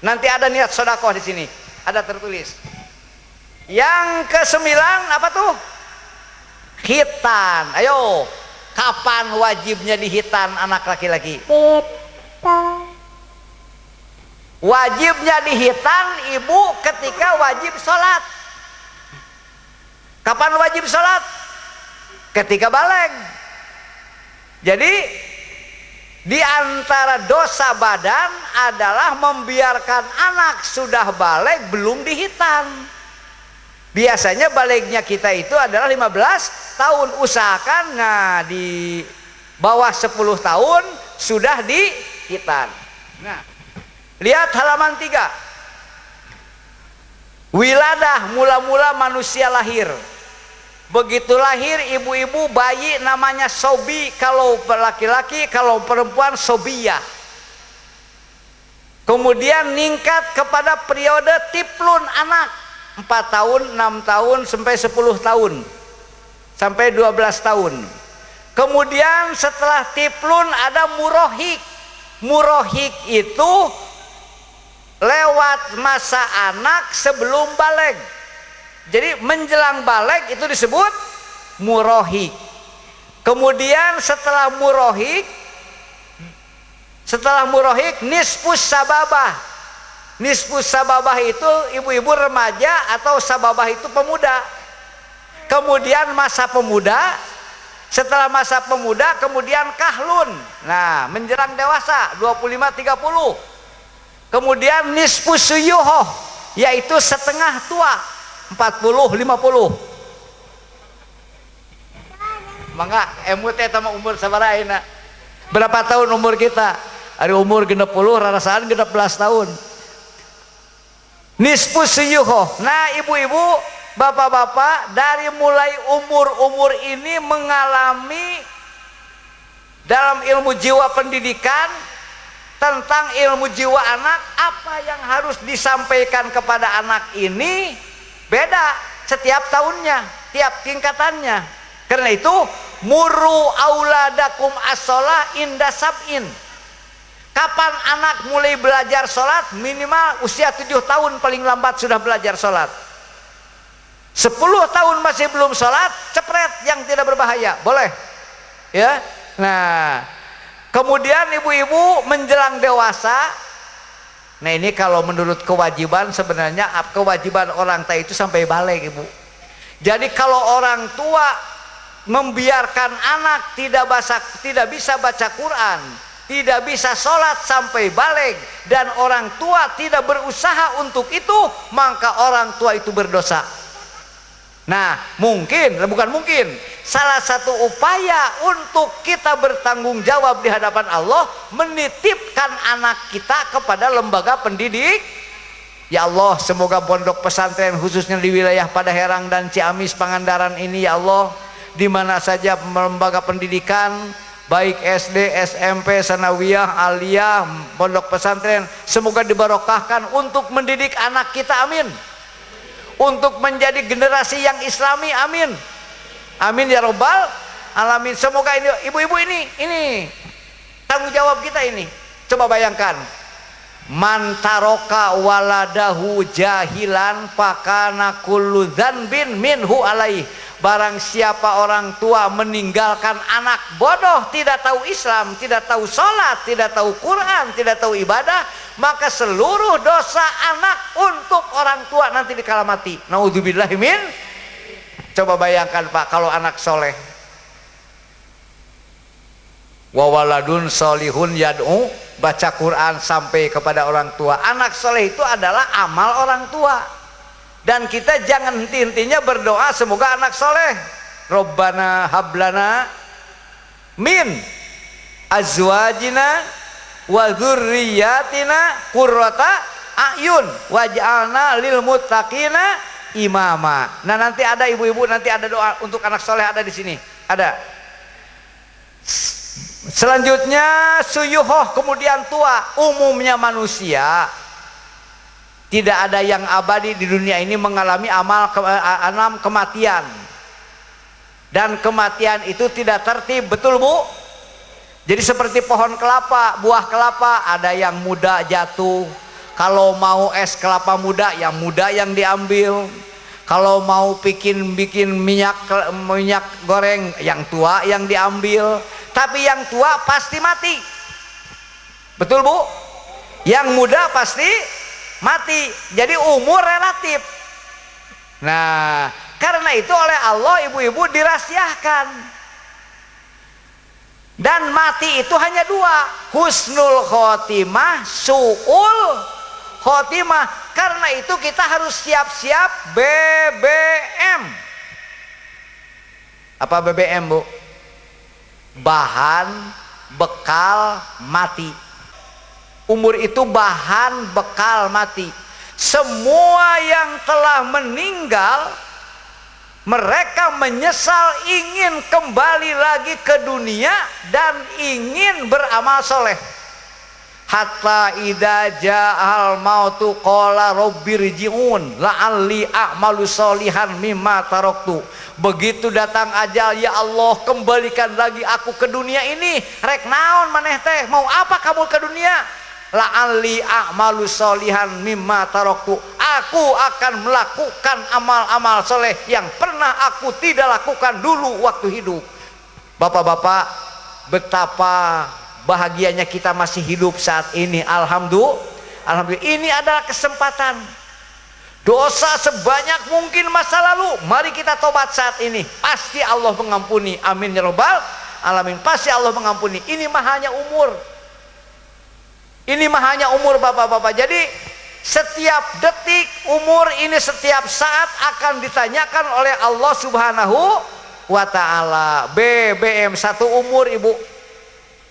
Nanti ada niat sedekah di sini, ada tertulis. Yang ke-9 apa tuh? Khitan. Ayo, kapan wajibnya dihitan anak laki-laki? Wajibnya dihitan ibu ketika wajib sholat. Kapan wajib sholat? Ketika baleg. Jadi di antara dosa badan adalah membiarkan anak sudah baleg belum dihitan. Biasanya balegnya kita itu adalah 15 tahun. Usahakan nah di bawah 10 tahun sudah dihitan. Nah, lihat halaman 3. Wiladah, mula-mula manusia lahir. Begitu lahir ibu-ibu, bayi namanya sobi kalau laki-laki, kalau perempuan sobiyah. Kemudian ningkat kepada periode tiplun anak, 4 tahun, 6 tahun, sampai 10 tahun, sampai 12 tahun. Kemudian setelah tiplun ada murohik. Murohik itu lewat masa anak sebelum baleg. Jadi menjelang baleg itu disebut murohik. Kemudian setelah murohik nisfus sababah. Nisfus sababah itu ibu-ibu remaja, atau sababah itu pemuda. Kemudian masa pemuda. Setelah masa pemuda kemudian kahlun. Nah, menjelang dewasa 25-30. Kemudian nisfus suyuhoh, yaitu setengah tua, 40-50. Mangga emut eta mah umur sabaraha ayeuna? Berapa tahun umur kita? Ari umur 60, rarasaan 16 tahun. Nisfus suyuhoh. Nah, ibu-ibu, bapak-bapak, dari mulai umur-umur ini mengalami dalam ilmu jiwa pendidikan tentang ilmu jiwa anak, apa yang harus disampaikan kepada anak ini beda setiap tahunnya, tiap tingkatannya. Karena itu muru auladakum as-shalah inda sab'in. Kapan anak mulai belajar sholat? Minimal usia 7 tahun paling lambat sudah belajar sholat. 10 tahun masih belum sholat, cepret yang tidak berbahaya, boleh ya. Nah, kemudian ibu-ibu menjelang dewasa. Nah, ini kalau menurut kewajiban, sebenarnya kewajiban orang tua itu sampai baleg ibu. Jadi kalau orang tua membiarkan anak tidak bisa baca Quran, tidak bisa sholat sampai baleg, dan orang tua tidak berusaha untuk itu, maka orang tua itu berdosa. Nah, bukan mungkin, salah satu upaya untuk kita bertanggung jawab di hadapan Allah, menitipkan anak kita kepada lembaga pendidik. Ya Allah, semoga pondok pesantren khususnya di wilayah Padaherang dan Ciamis Pangandaran ini, ya Allah, di mana saja lembaga pendidikan, baik SD, SMP, sanawiyah, aliyah, pondok pesantren, semoga dibarokahkan untuk mendidik anak kita, amin. Untuk menjadi generasi yang islami, amin. Amin ya robbal alamin. Semoga ini ibu-ibu ini tanggung jawab kita ini. Coba bayangkan, man taroka waladahu jahilan fakana kullu dzanbin minhu alaih. Barang siapa orang tua meninggalkan anak bodoh, tidak tahu Islam, tidak tahu sholat, tidak tahu Quran, tidak tahu ibadah, maka seluruh dosa anak untuk orang tua nanti dikala mati. Naudzubillahi min. Coba bayangkan Pak, kalau anak soleh, wa waladun solihun yad'u, baca Quran sampai kepada orang tua. Anak soleh itu adalah amal orang tua. Dan kita jangan henti-hentinya berdoa semoga anak soleh. Robbana hablana min azwajina wa dzurriyyatina qurrata a'yun waj'alna lil muttaqina imama. Nah, nanti ada ibu-ibu, nanti ada doa untuk anak soleh, ada di sini. Ada. Selanjutnya suyuhoh, kemudian tua. Umumnya manusia tidak ada yang abadi di dunia ini mengalami enam kematian. Dan kematian itu tidak tertib, betul Bu? Jadi seperti pohon kelapa, buah kelapa, ada yang muda jatuh. Kalau mau es kelapa muda, yang muda yang diambil. Kalau mau bikin minyak goreng, yang tua yang diambil. Tapi yang tua pasti mati. Betul Bu? Yang muda pasti mati. Jadi umur relatif. Nah, karena itu oleh Allah ibu-ibu dirahasiakan. Dan mati itu hanya dua, husnul khotimah, su'ul khotimah. Karena itu kita harus siap-siap BBM. Apa BBM Bu? Bahan bekal mati. Umur itu bahan bekal mati. Semua yang telah meninggal, mereka menyesal ingin kembali lagi ke dunia dan ingin beramal soleh. Hatta idza ja'al mautu qala rabbirji'un la'alli a'malu sholihan mimma taraktu. Begitu datang ajal, ya Allah kembalikan lagi aku ke dunia ini. Rek naon maneh teh, mau apa kamu ke dunia? La'alli a'malu sholihan mimma taraktu. Aku akan melakukan amal-amal soleh yang pernah aku tidak lakukan dulu waktu hidup. Bapak-bapak, betapa bahagianya kita masih hidup saat ini. Alhamdulillah, ini adalah kesempatan. Dosa sebanyak mungkin masa lalu, mari kita tobat saat ini. Pasti Allah mengampuni. Amin ya rabbal alamin. Pasti Allah mengampuni. Ini mah hanya umur. Ini mah hanya umur bapak-bapak. Jadi setiap detik umur ini, setiap saat akan ditanyakan oleh Allah Subhanahu wa ta'ala. BBM, satu umur ibu,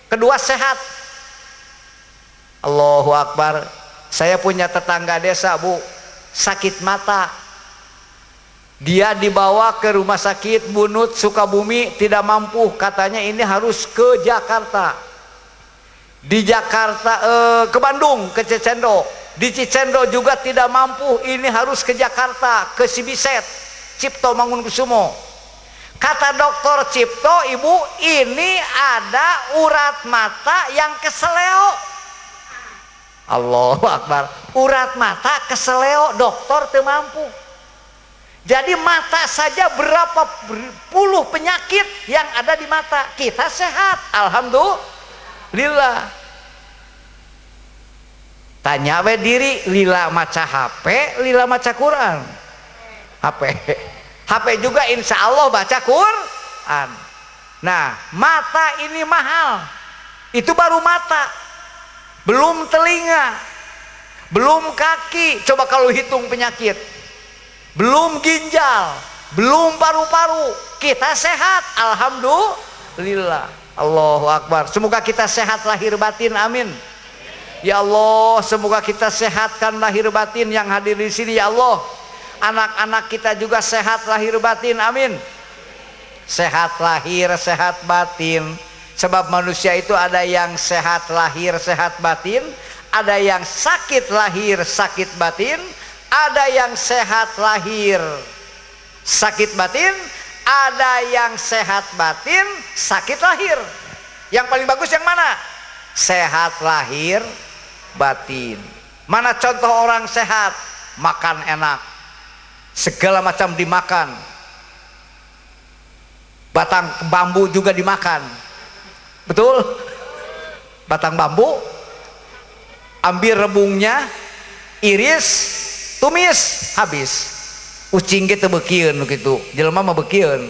kedua sehat. Allahu Akbar. Saya punya tetangga desa Bu, sakit mata. Dia dibawa ke rumah sakit Bunut Sukabumi, tidak mampu. Katanya ini harus ke Jakarta. Di Jakarta ke Bandung, ke Cicendo. Di Cicendo juga tidak mampu, ini harus ke Jakarta, ke Sibiset, Cipto Mangunkusumo. Kata dokter Cipto, ibu, ini ada urat mata yang keseleo. Allahu Akbar. Urat mata keseleo, dokter teu mampu. Jadi mata saja berapa puluh penyakit yang ada di mata. Kita sehat, alhamdulillah. Tanya we diri, lila maca HP, lila maca Quran. HP juga insya Allah baca Quran. Nah, mata ini mahal. Itu baru mata, belum telinga, belum kaki. Coba kalau hitung penyakit, belum ginjal, belum paru-paru. Kita sehat, alhamdulillah. Allahu Akbar. Semoga kita sehat lahir batin, amin. Ya Allah, semoga kita sehatkan lahir batin yang hadir di sini ya Allah. Anak-anak kita juga sehat lahir batin, amin. Sehat lahir, sehat batin. Sebab manusia itu ada yang sehat lahir, sehat batin, ada yang sakit lahir, sakit batin, ada yang sehat lahir, sakit batin, ada yang sehat batin, sakit lahir. Yang paling bagus yang mana? Sehat lahir batin. Mana contoh orang sehat? Makan enak, segala macam dimakan. Batang bambu juga dimakan, betul? Batang bambu, ambil rebungnya, iris, tumis, habis. Ucing gitu bekieun gitu, jelema mah bekieun.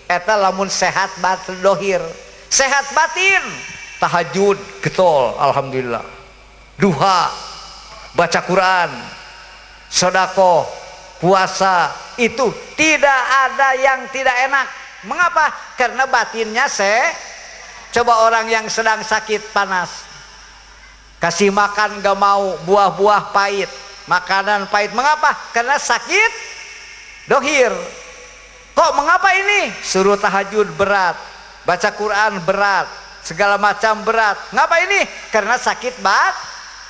Eta lamun sehat batin dohir, sehat batin, tahajud getol, alhamdulillah. Duha, baca Quran, sedekah, puasa, itu tidak ada yang tidak enak. Mengapa? Karena batinnya coba orang yang sedang sakit panas, Kasih makan gak mau, buah-buah pahit, makanan pahit. Mengapa? Karena sakit dohir. Kok mengapa ini? Suruh tahajud berat, baca Quran berat, segala macam berat. Ngapa ini? Karena sakit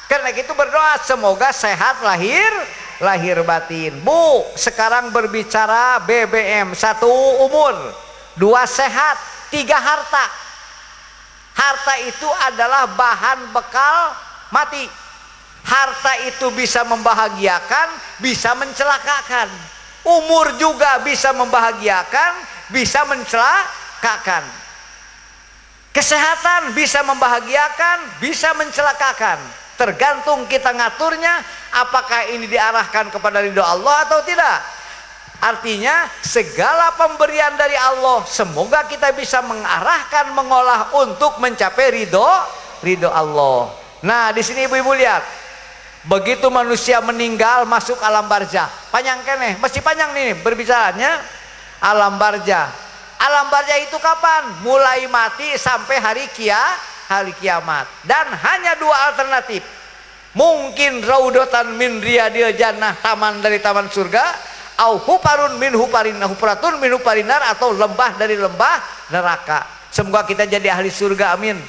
Karena itu berdoa semoga sehat lahir batin. Bu, sekarang berbicara BBM. 1 umur, 2 sehat, 3 harta. Harta itu adalah bahan bekal mati. Harta itu bisa membahagiakan, bisa mencelakakan. Umur juga bisa membahagiakan, bisa mencelakakan. Kesehatan bisa membahagiakan, bisa mencelakakan. Tergantung kita ngaturnya, apakah ini diarahkan kepada ridho Allah atau tidak. Artinya segala pemberian dari Allah semoga kita bisa mengarahkan, mengolah untuk mencapai ridho Allah. Nah, di sini ibu-ibu lihat, begitu manusia meninggal masuk alam barzah. Panjang keneh, mesti panjang nih berbicaranya. Alam barzah. Alam barzah itu kapan? Mulai mati sampai hari kiamat. Dan hanya 2 alternatif. Mungkin raudhatan min riyadil jannah, taman dari taman surga, au huparun min huparatun min huparinar, atau lembah dari lembah neraka. Semoga kita jadi ahli surga, amin.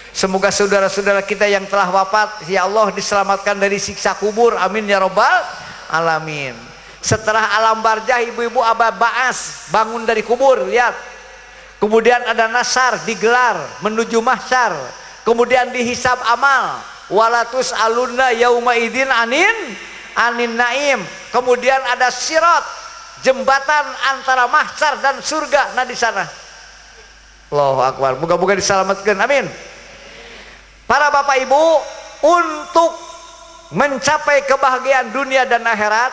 Semoga saudara-saudara kita yang telah wafat, ya Allah, diselamatkan dari siksa kubur, amin ya robbal alamin. Setelah alam barzah, ibu-ibu, abah ba'as, bangun dari kubur, lihat. Kemudian ada nasar, digelar menuju mahsyar. Kemudian dihisab amal, walatus alunna yauma idin anin naim. Kemudian ada sirat, jembatan antara mahsyar dan surga. Nah, di sana Allahu akbar, moga-moga diselamatkan, amin. Para bapak ibu, untuk mencapai kebahagiaan dunia dan akhirat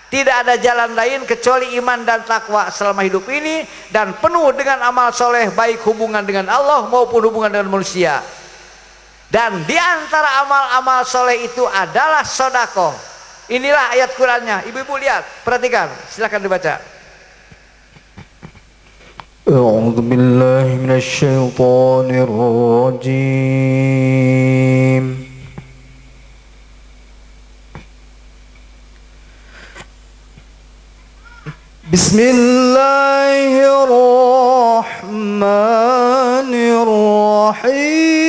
tidak ada jalan lain kecuali iman dan takwa selama hidup ini, dan penuh dengan amal soleh, baik hubungan dengan Allah maupun hubungan dengan manusia. Dan di antara amal-amal soleh itu adalah sedekah. Inilah ayat Qurannya, ibu-ibu lihat, perhatikan, silakan dibaca. أعوذ بالله من الشيطان الرجيم بسم الله الرحمن الرحيم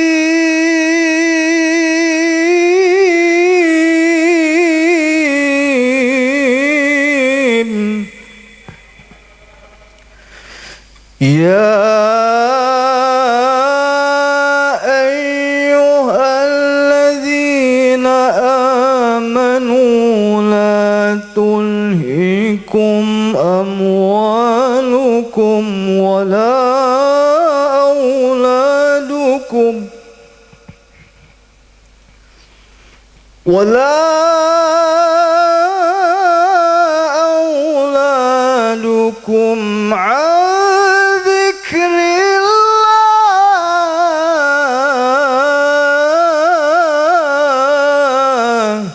يا أيها الذين آمنوا لا تلهكم أموالكم ولا أولادكم عن ذكر الله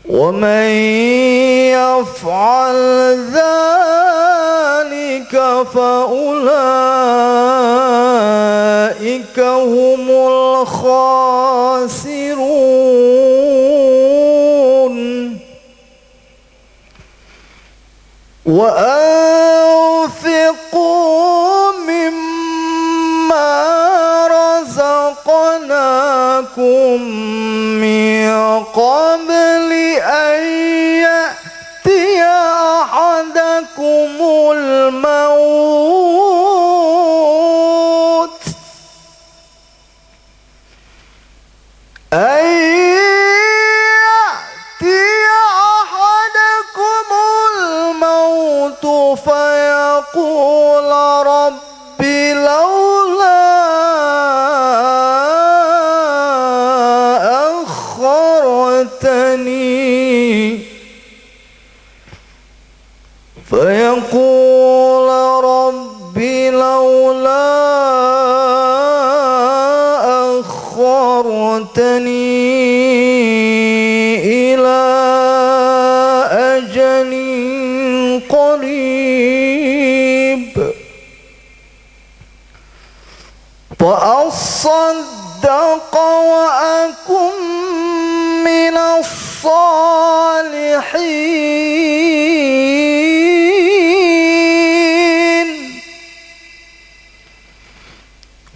ومن يفعل ذلك فأولئك هم الخاسرون وأنفقوا مما رزقناكم من قبل أن يأتي أحدكم الموت فيقول رب لولا أخرتني إلى أجل قريب فأصدق وأكن من الصالحين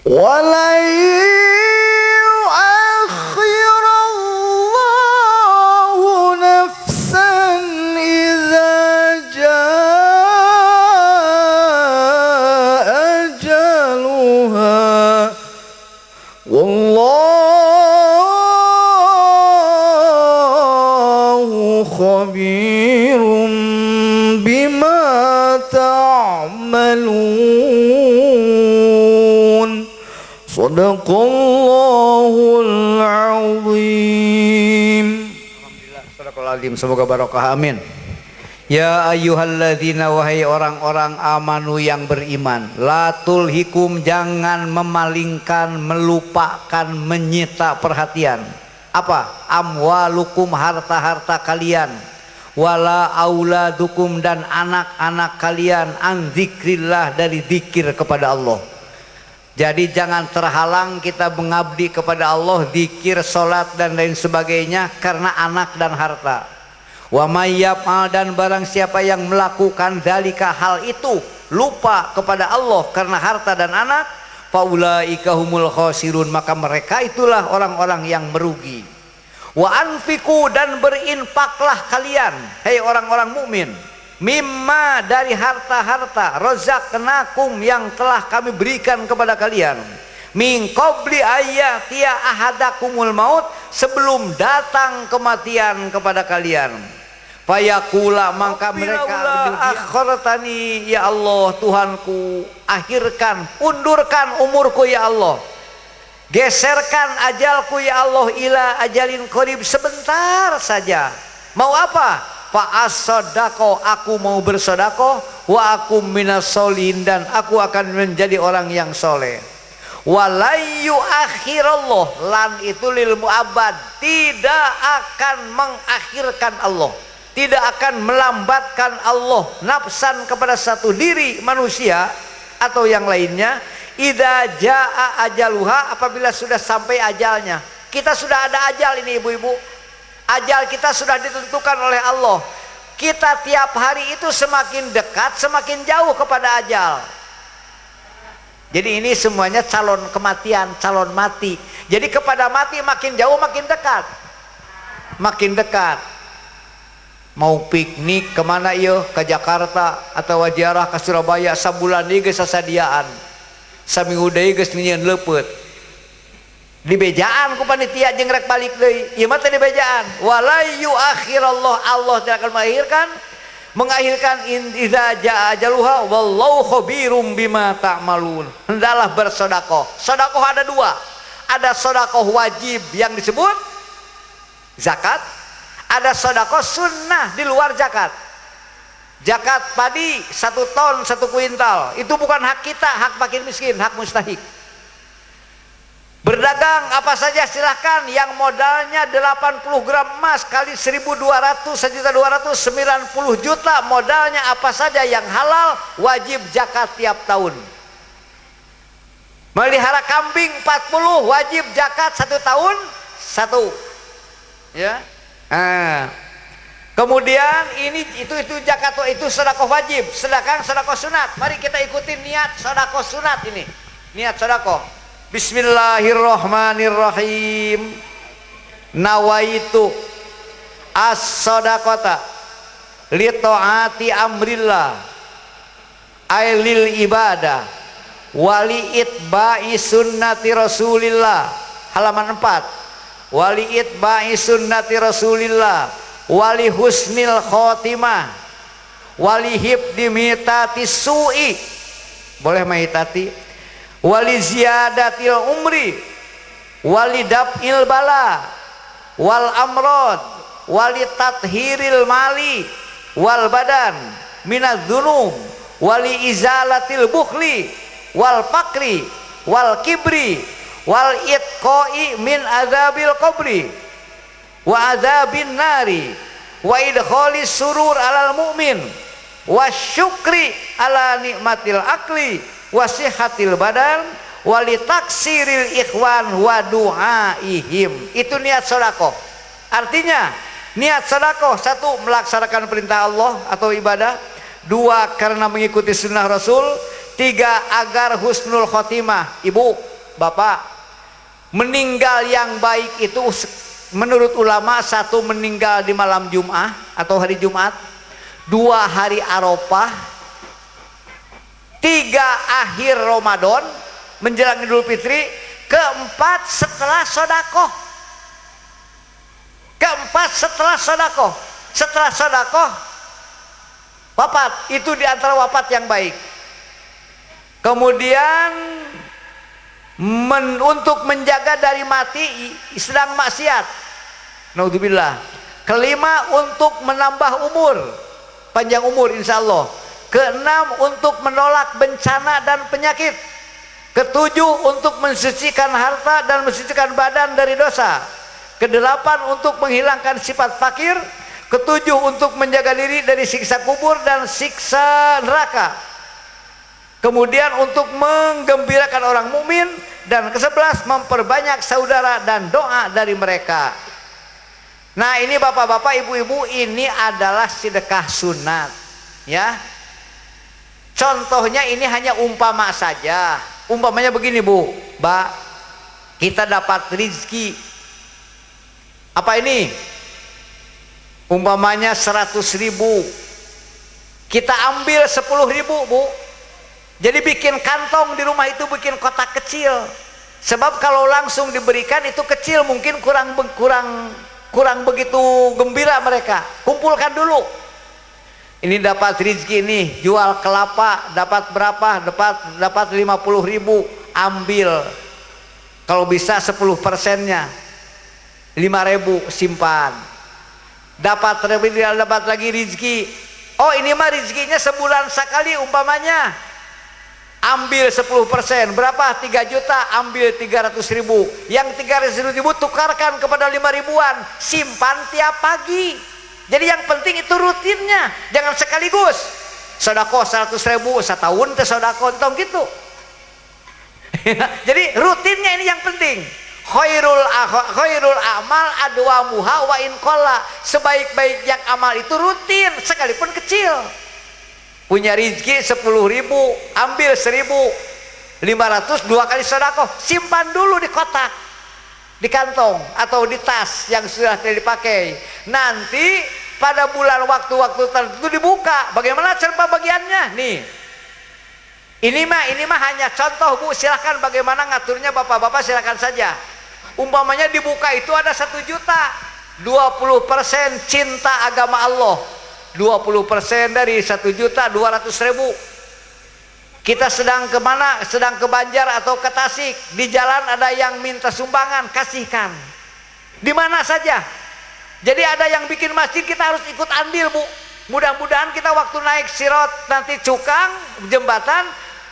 ولن يؤخر الله نفسا إذا جاء أجلها والله خبير بما تعملون صدق الله العظيم. Alhamdulillah, sadaqallahul azim. Semoga barokah, amin. Ya ayyuhalladzina, wahai orang-orang amanu yang beriman, la tulhikum, jangan memalingkan, melupakan, menyita perhatian. Apa? Amwalukum, harta-harta kalian, wala auladukum, dan anak-anak kalian, an zikrillah, dari zikir kepada Allah. Jadi jangan terhalang kita mengabdi kepada Allah, zikir, salat dan lain sebagainya karena anak dan harta. Wa may yaf'al, dan barang siapa yang melakukan dzalika, hal itu, lupa kepada Allah karena harta dan anak, faulaika humul khasirun, maka mereka itulah orang-orang yang merugi. Wa anfiqu, dan berinfaklah kalian, hei orang-orang mukmin, mimma, dari harta-harta, razaqnakum, yang telah kami berikan kepada kalian, min qabli ayyatiya ahadakumul maut, sebelum datang kematian kepada kalian. Fayaqula, maka mereka akhartani, ya Allah Tuhanku, akhirkan, undurkan umurku ya Allah, geserkan ajalku ya Allah, ila ajalin qarib, sebentar saja. Mau apa? Fa as-sadaqo, aku mau bersedekah, wa aku minas solihin, dan aku akan menjadi orang yang soleh. Walayyu akhirallah, lan itu lil mu'abbad, tidak akan mengakhirkan Allah, tidak akan melambatkan Allah, nafsan, kepada satu diri manusia atau yang lainnya, idza jaa ajaluha, apabila sudah sampai ajalnya. Kita sudah ada ajal ini ibu-ibu, ajal kita sudah ditentukan oleh Allah. Kita tiap hari itu semakin dekat, semakin jauh kepada ajal. Jadi ini semuanya calon kematian, calon mati. Jadi kepada mati makin jauh makin dekat, makin dekat. Mau piknik kemana yo? Ke Jakarta atau wajarah ke Surabaya, sabulan ini geus sasadiaan, saminggu deui geus nyieun leupet. Di bejaan ku panitia jeung rek balik deui. Ieu mah teh di bejaan. Wala yuakhirallah, Allah tidak akan mengakhirkan idza jaa ajaluha, wallahu khabirum bima ta'malun. Hendaklah bersedekah. Sedekah ada dua. Ada sedekah wajib yang disebut zakat, ada sedekah sunnah di luar zakat. Zakat padi 1 ton 1 kuintal, itu bukan hak kita, hak fakir miskin, hak mustahik. Berdagang apa saja silahkan, yang modalnya 80 gram emas kali 1.200, 1.290 juta, modalnya apa saja yang halal, wajib zakat tiap tahun. Melihara kambing 40, wajib zakat 1 tahun 1. Ya. Kemudian ini itu zakat, itu sedekah wajib, sedekah sunat. Mari kita ikuti niat sedekah sunat ini. Niat sedekah. Bismillahirrahmanirrahim. Nawaitu as-sadaqata li taati amrillah ay lil ibadah wali itba'i sunnati rasulillah. Halaman 4. Wali itba'i sunnati rasulillah wali husnil khotimah wali hibdi mitati su'i, boleh mitati, wali ziyadatil umri wali daf'il bala wal amrod wali tathhiril mali wal badan minadz dzunub wali izalatil bukhli wal fakri wal kibri wal itqai min adzabil qabri wa adzabin nari wa idkhalis surur alal mu'min wa syukri ala nikmatil akli wa sihhatil badan walitaksiril ikhwan wa du'aihim. Itu niat sedekah. Artinya niat sedekah, satu, melaksanakan perintah Allah atau ibadah, dua, karena mengikuti sunnah Rasul, tiga, agar husnul khotimah. Ibu, bapak, meninggal yang baik itu menurut ulama, satu, meninggal di malam Jumat atau hari Jumat, dua, hari Arafah, tiga, akhir Ramadan menjelang Idul Fitri, keempat, setelah sedekah. Keempat, setelah sedekah. Setelah sedekah wafat, itu diantara wafat yang baik. Kemudian untuk menjaga dari mati sedang maksiat, naudzubillah. Kelima, untuk menambah umur, panjang umur insyaallah. Keenam, untuk menolak bencana dan penyakit. Ketujuh, untuk mensucikan harta dan mensucikan badan dari dosa. Kedelapan, untuk menghilangkan sifat fakir. Ketujuh, untuk menjaga diri dari siksa kubur dan siksa neraka. Kemudian untuk menggembirakan orang mukmin. Dan ke-11, memperbanyak saudara dan doa dari mereka. Nah, ini bapak-bapak, ibu-ibu, ini adalah sedekah sunat, ya. Contohnya ini hanya umpama saja. Umpamanya begini, Bu, Mbak, kita dapat rezeki. Apa ini? Umpamanya 100.000, kita ambil 10.000, Bu. Jadi bikin kantong di rumah itu, bikin kotak kecil. Sebab kalau langsung diberikan itu kecil, mungkin kurang begitu gembira mereka. Kumpulkan dulu. Ini dapat rezeki nih, jual kelapa, dapat berapa? Dapat 50.000, ambil. Kalau bisa 10%-nya, 5.000 simpan. Dapat lagi rezeki. Oh, ini mah rezekinya sebulan sekali umpamanya. Ambil 10%, berapa? 3 juta, ambil 300.000. Yang 300.000 tukarkan kepada 5.000-an, simpan tiap pagi. Jadi yang penting itu rutinnya, jangan sekaligus. Sedekah 100.000 setahun teh sedekah entong gitu. Jadi rutinnya ini yang penting. Khairul amal adwamuha wa in qalla. Sebaik-baik yang amal itu rutin, sekalipun kecil. Punya rezeki 10.000, ambil 1.500, 2 kali sedekah, simpan dulu di kotak, di kantong atau di tas yang sudah tidak dipakai. Nanti pada bulan waktu-waktu tertentu dibuka. Bagaimana cara pembagiannya? Nih, ini mah hanya contoh, Bu. Silahkan bagaimana ngaturnya bapak-bapak, silahkan saja. Umpamanya dibuka itu ada 1 juta, 20% cinta agama Allah, 20% dari 1.200.000. Kita sedang kemana? Sedang ke Banjar atau ke Tasik. Di jalan ada yang minta sumbangan, kasihkan. Di mana saja. Jadi ada yang bikin masjid, kita harus ikut andil, Bu. Mudah-mudahan kita waktu naik sirot nanti cukang jembatan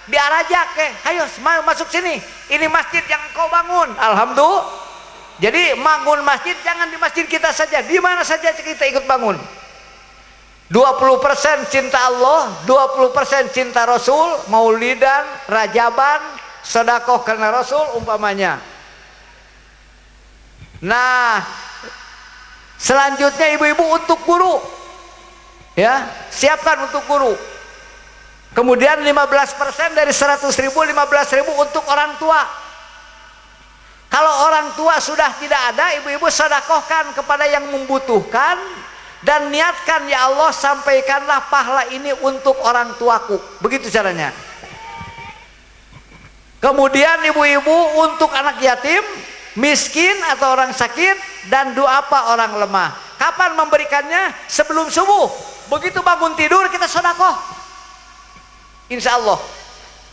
diarajak, ayo masuk sini. Ini masjid yang kau bangun. Alhamdulillah. Jadi bangun masjid jangan di masjid kita saja, di mana saja kita ikut bangun. 20% cinta Allah, 20% cinta Rasul, maulidan, rajaban, sedekah karena Rasul umpamanya. Nah, selanjutnya ibu-ibu untuk guru, ya, siapkan untuk guru. Kemudian 15% dari 100.000, 15.000 untuk orang tua. Kalau orang tua sudah tidak ada, ibu-ibu sedekahkan kepada yang membutuhkan. Dan niatkan, ya Allah, sampaikanlah pahala ini untuk orang tuaku. Begitu caranya. Kemudian ibu-ibu untuk anak yatim, miskin atau orang sakit, dan duafa orang lemah. Kapan memberikannya? Sebelum subuh. Begitu bangun tidur kita sedekah. Insya Allah.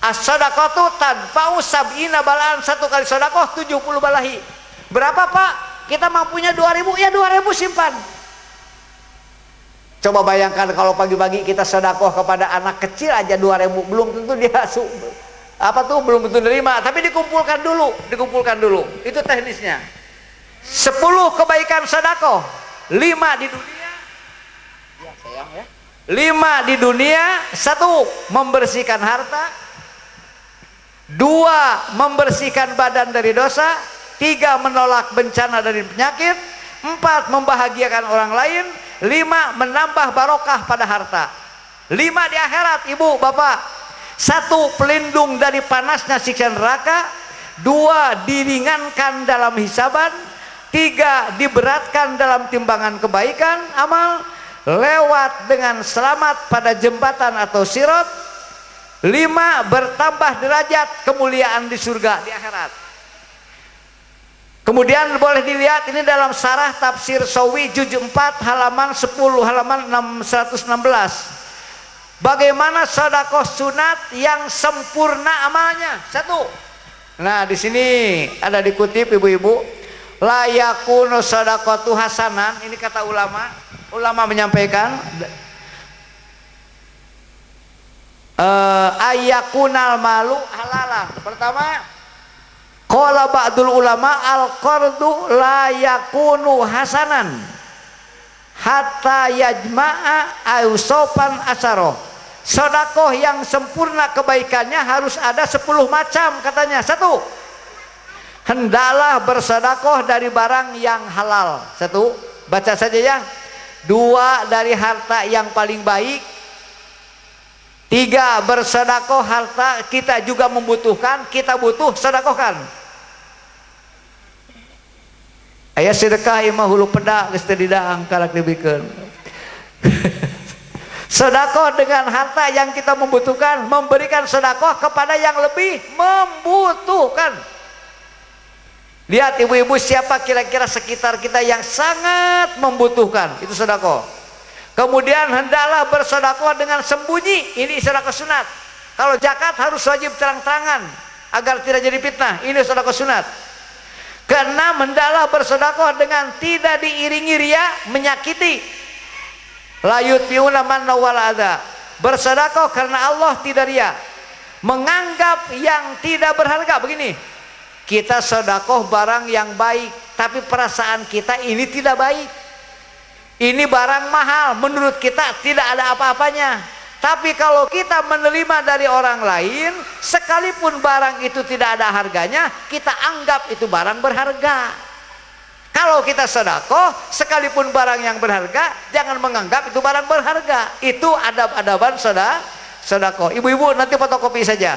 As-sadaqatu tadfa'u sab'ina balaan. 1 kali sedekah 70 balahi. Berapa, Pak? Kita mampunya 2.000, ya 2.000 simpan. Coba bayangkan kalau pagi-pagi kita sedekah kepada anak kecil aja 2.000, belum tentu dia belum tentu nerima, tapi dikumpulkan dulu. Itu teknisnya. 10 kebaikan sedekah, 5 di dunia. Ya, sayang ya. 5 di dunia, 1 membersihkan harta, 2 membersihkan badan dari dosa, 3 menolak bencana dari penyakit, 4 membahagiakan orang lain, 5 menambah barokah pada harta. 5 di akhirat ibu bapak. 1 pelindung dari panasnya siksa neraka, 2 diringankan dalam hisaban, 3 diberatkan dalam timbangan kebaikan amal, lewat dengan selamat pada jembatan atau sirat, 5 bertambah derajat kemuliaan di surga di akhirat. Kemudian boleh dilihat ini dalam syarah tafsir Sawi juz 4 halaman 10 halaman 116. Bagaimana sedekah sunat yang sempurna amalnya? 1. Nah, di sini ada dikutip ibu-ibu, la yakunu shadaqatu hasanan, ini kata ulama. Ulama menyampaikan ayakunal malu halalan. Pertama, qala ba'dul ulama al-qardu la yakunu hasanan hatta yajma'a ausopan asaroh. Sedekah yang sempurna kebaikannya harus ada 10 macam katanya. 1, hendaklah bersedekah dari barang yang halal. 1, baca saja ya. 2, dari harta yang paling baik. 3, bersedekah harta kita juga membutuhkan, kita butuh, sedekahkan. Aya sedekah imah hulu pedak geus teu didaang kalak dibikeun. Sedekah dengan harta yang kita membutuhkan, memberikan sedekah kepada yang lebih membutuhkan. Lihat ibu-ibu, siapa kira-kira sekitar kita yang sangat membutuhkan, itu sedekah. Kemudian hendaklah bersedekah dengan sembunyi, ini sedekah sunat. Kalau zakat harus wajib terang-terangan agar tidak jadi fitnah, ini sedekah sunat. Keenam, hendaklah bersedekah dengan tidak diiringi riya, menyakiti. La yutbi'una manna wal adza. Bersedekah karena Allah, tidak riya. Menganggap yang tidak berharga. Begini, kita sedekah barang yang baik, tapi perasaan kita ini tidak baik. Ini barang mahal, menurut kita tidak ada apa-apanya. Tapi kalau kita menerima dari orang lain, sekalipun barang itu tidak ada harganya, kita anggap itu barang berharga. Kalau kita sedekah, sekalipun barang yang berharga, jangan menganggap itu barang berharga. Itu adab-adaban sedekah. Ibu-ibu nanti fotokopi saja.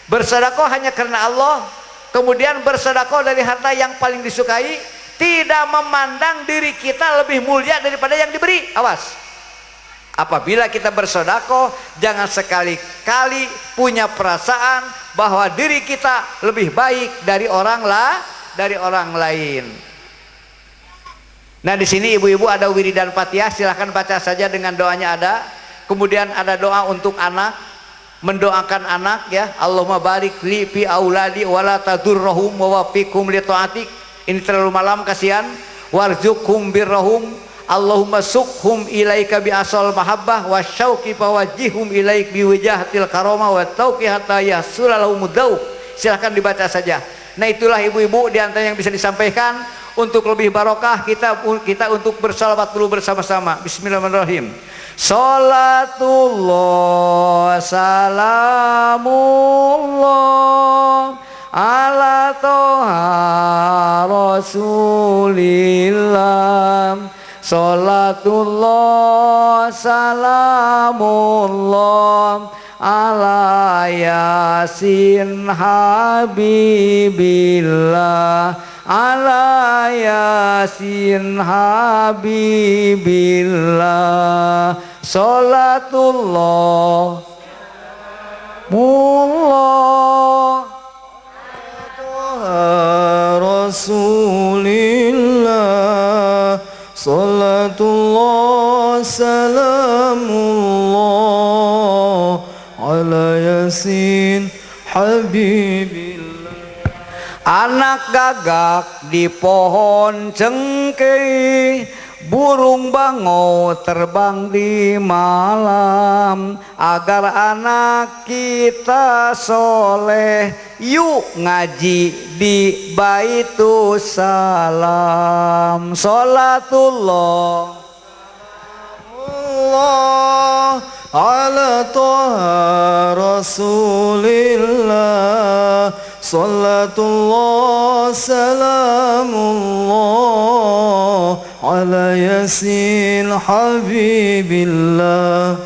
Bersedekah hanya karena Allah, kemudian bersedekah dari harta yang paling disukai, tidak memandang diri kita lebih mulia daripada yang diberi. Awas. Apabila kita bersedekah, jangan sekali-kali punya perasaan bahwa diri kita lebih baik dari orang lain. Nah, di sini ibu-ibu ada wiridan Fatihah, silahkan baca saja dengan doanya ada. Kemudian ada doa untuk anak, mendoakan anak ya. Allahumma barik li fi auladi wala tadurrahum wa wafiqhum li taatik. Ini terlalu malam, kasihan. Warzuqhum birrahum. Allahumma sukhum ilaika bi asal mahabbah wa syauqi fawajihum ilaik bi wijahatil karamah wa tauqi hatta yasulahum mudau. Silahkan dibaca saja. Nah, itulah ibu-ibu di antara yang bisa disampaikan. Untuk lebih barokah kita untuk bersalawat dulu bersama-sama. Bismillahirrahmanirrahim. Salatullah salamullah ala toha rasulillah. Salatullah salamullah ala yasin habibillah, ala yasin habibillah. Salatullah mullah rasulillah. Salatullah salamullah ala yasin habibillah. Anak gagak di pohon cengkeh, burung bangau terbang di malam. Agar anak kita soleh, yuk ngaji di Baitus Salam. Salatullah Allah على طه رسول الله صلاة الله سلام الله على ياسين حبيب الله.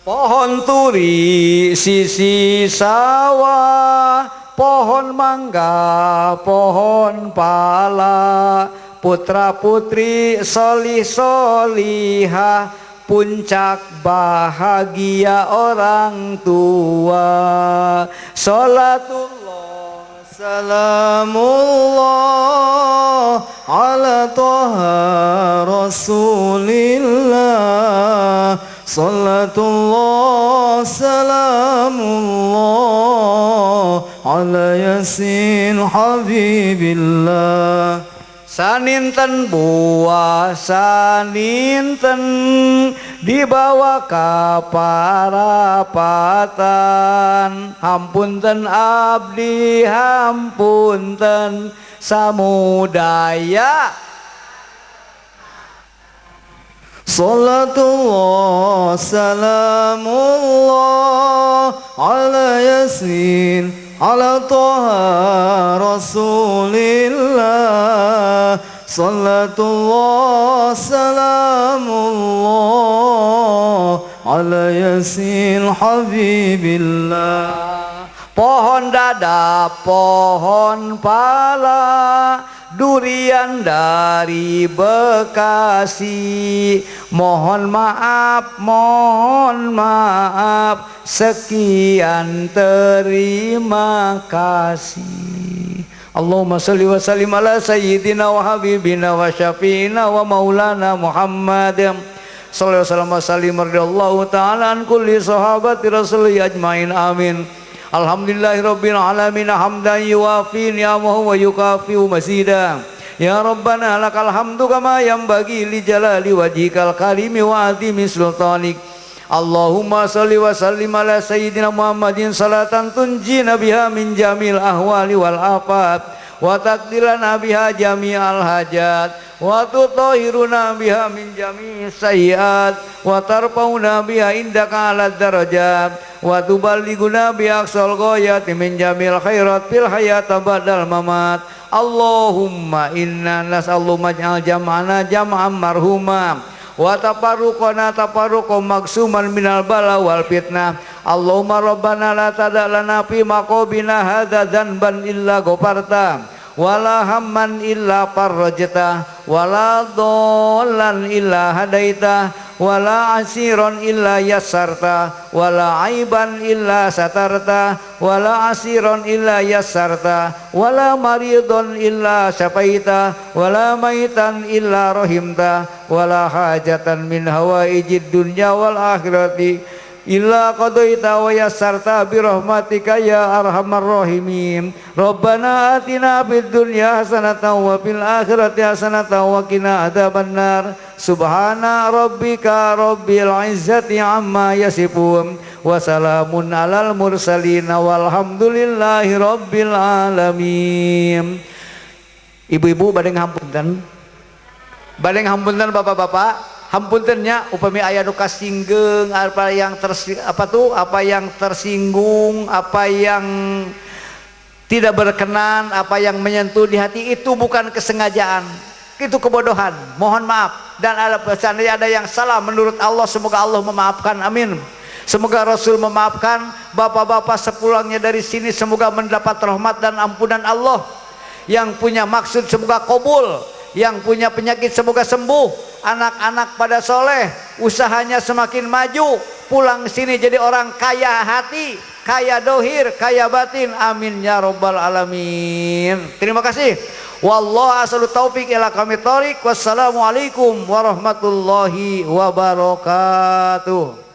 Pohon turi sisi sawah, pohon mangga, pohon pala, putra putri solih solihah, puncak bahagia orang tua. Salatullah salamullah ala taha rasulillah salatullah salamullah ala yasin habibillah. Saninten buah saninten dibawa ka parapatan, hampunten abdi hampunten samudaya. Salatullah salamullah ala yasin ala taha rasulillah salatullah salamullah ala yasin habibillah. Pohon dada, pohon pala, durian dari Bekasi. Mohon maaf, sekian terima kasih. Allahumma salli wa sallim ala sayyidina wa habibina wa syafi'ina wa maulana Muhammad sallallahu alaihi wasallam radhiyallahu ta'ala an kulli sahabati rasulih ajmain amin. Alhamdulillahirabbil alamin hamdan yuwafi ni'amahu wa yukafi'u mazida. Ya Rabbana lakal hamdu kama yanbaghi li jalali wajhikal karimi wa azimi sultanik. Allahumma salli wa sallim ala sayyidina Muhammadin salatan tunjina biha min jamil ahwali wal afat wa taqdilana biha jami'al hajat wa tutahhiruna biha min jami'is sayyiat wa tarfauna biha indaka ala darajat wa tuballighuna bi aqsal ghayati min jamil khairat fil hayat ba'dal mamat. Allahumma inna nas'aluka maj'al jam'ana jam'an marhuma wa tafarruqana tafarruqan maksuman minal bala wal fitnah. Allahumma rabbana la tad'alana fi maqabina hadza dzanban illa ghafarta wala hamman illa farajta wala dhallan illa hadaita wala asiron illa yassarta wala aiban illa satarta wala asiron illa yassarta wala maridon illa syafaita wala maitan illa rahimta wala hajatan min hawaijid dunya wal akhirati illa qadaita wa yassarta bi rahmatika ya arhamar rahimin. Rabbana atina fid dunya hasanatan wa fil akhirati hasanatan wa qina adzabannar. Subhana rabbika rabbil izzati amma yasifun wa salamun alal mursalin walhamdulillahi rabbil alamin. Ibu-ibu badeng hampunten. Badeng hampunten bapak-bapak. Hampuntennya upami aya nu kasinggeung, apa yang tersinggung, apa yang tidak berkenan, apa yang menyentuh di hati, itu bukan kesengajaan, itu kebodohan. Mohon maaf. Dan ada yang salah menurut Allah, semoga Allah memaafkan, amin. Semoga Rasul memaafkan. Bapak-bapak sepulangnya dari sini semoga mendapat rahmat dan ampunan Allah. Yang punya maksud semoga kabul, yang punya penyakit semoga sembuh. Anak-anak pada soleh, usahanya semakin maju, pulang sini jadi orang kaya hati, kaya dohir, kaya batin, amin ya rabbal alamin. Terima kasih. Wallahu as'alu taufiq ila qamit thoriq. Wassalamualaikum warahmatullahi wabarakatuh.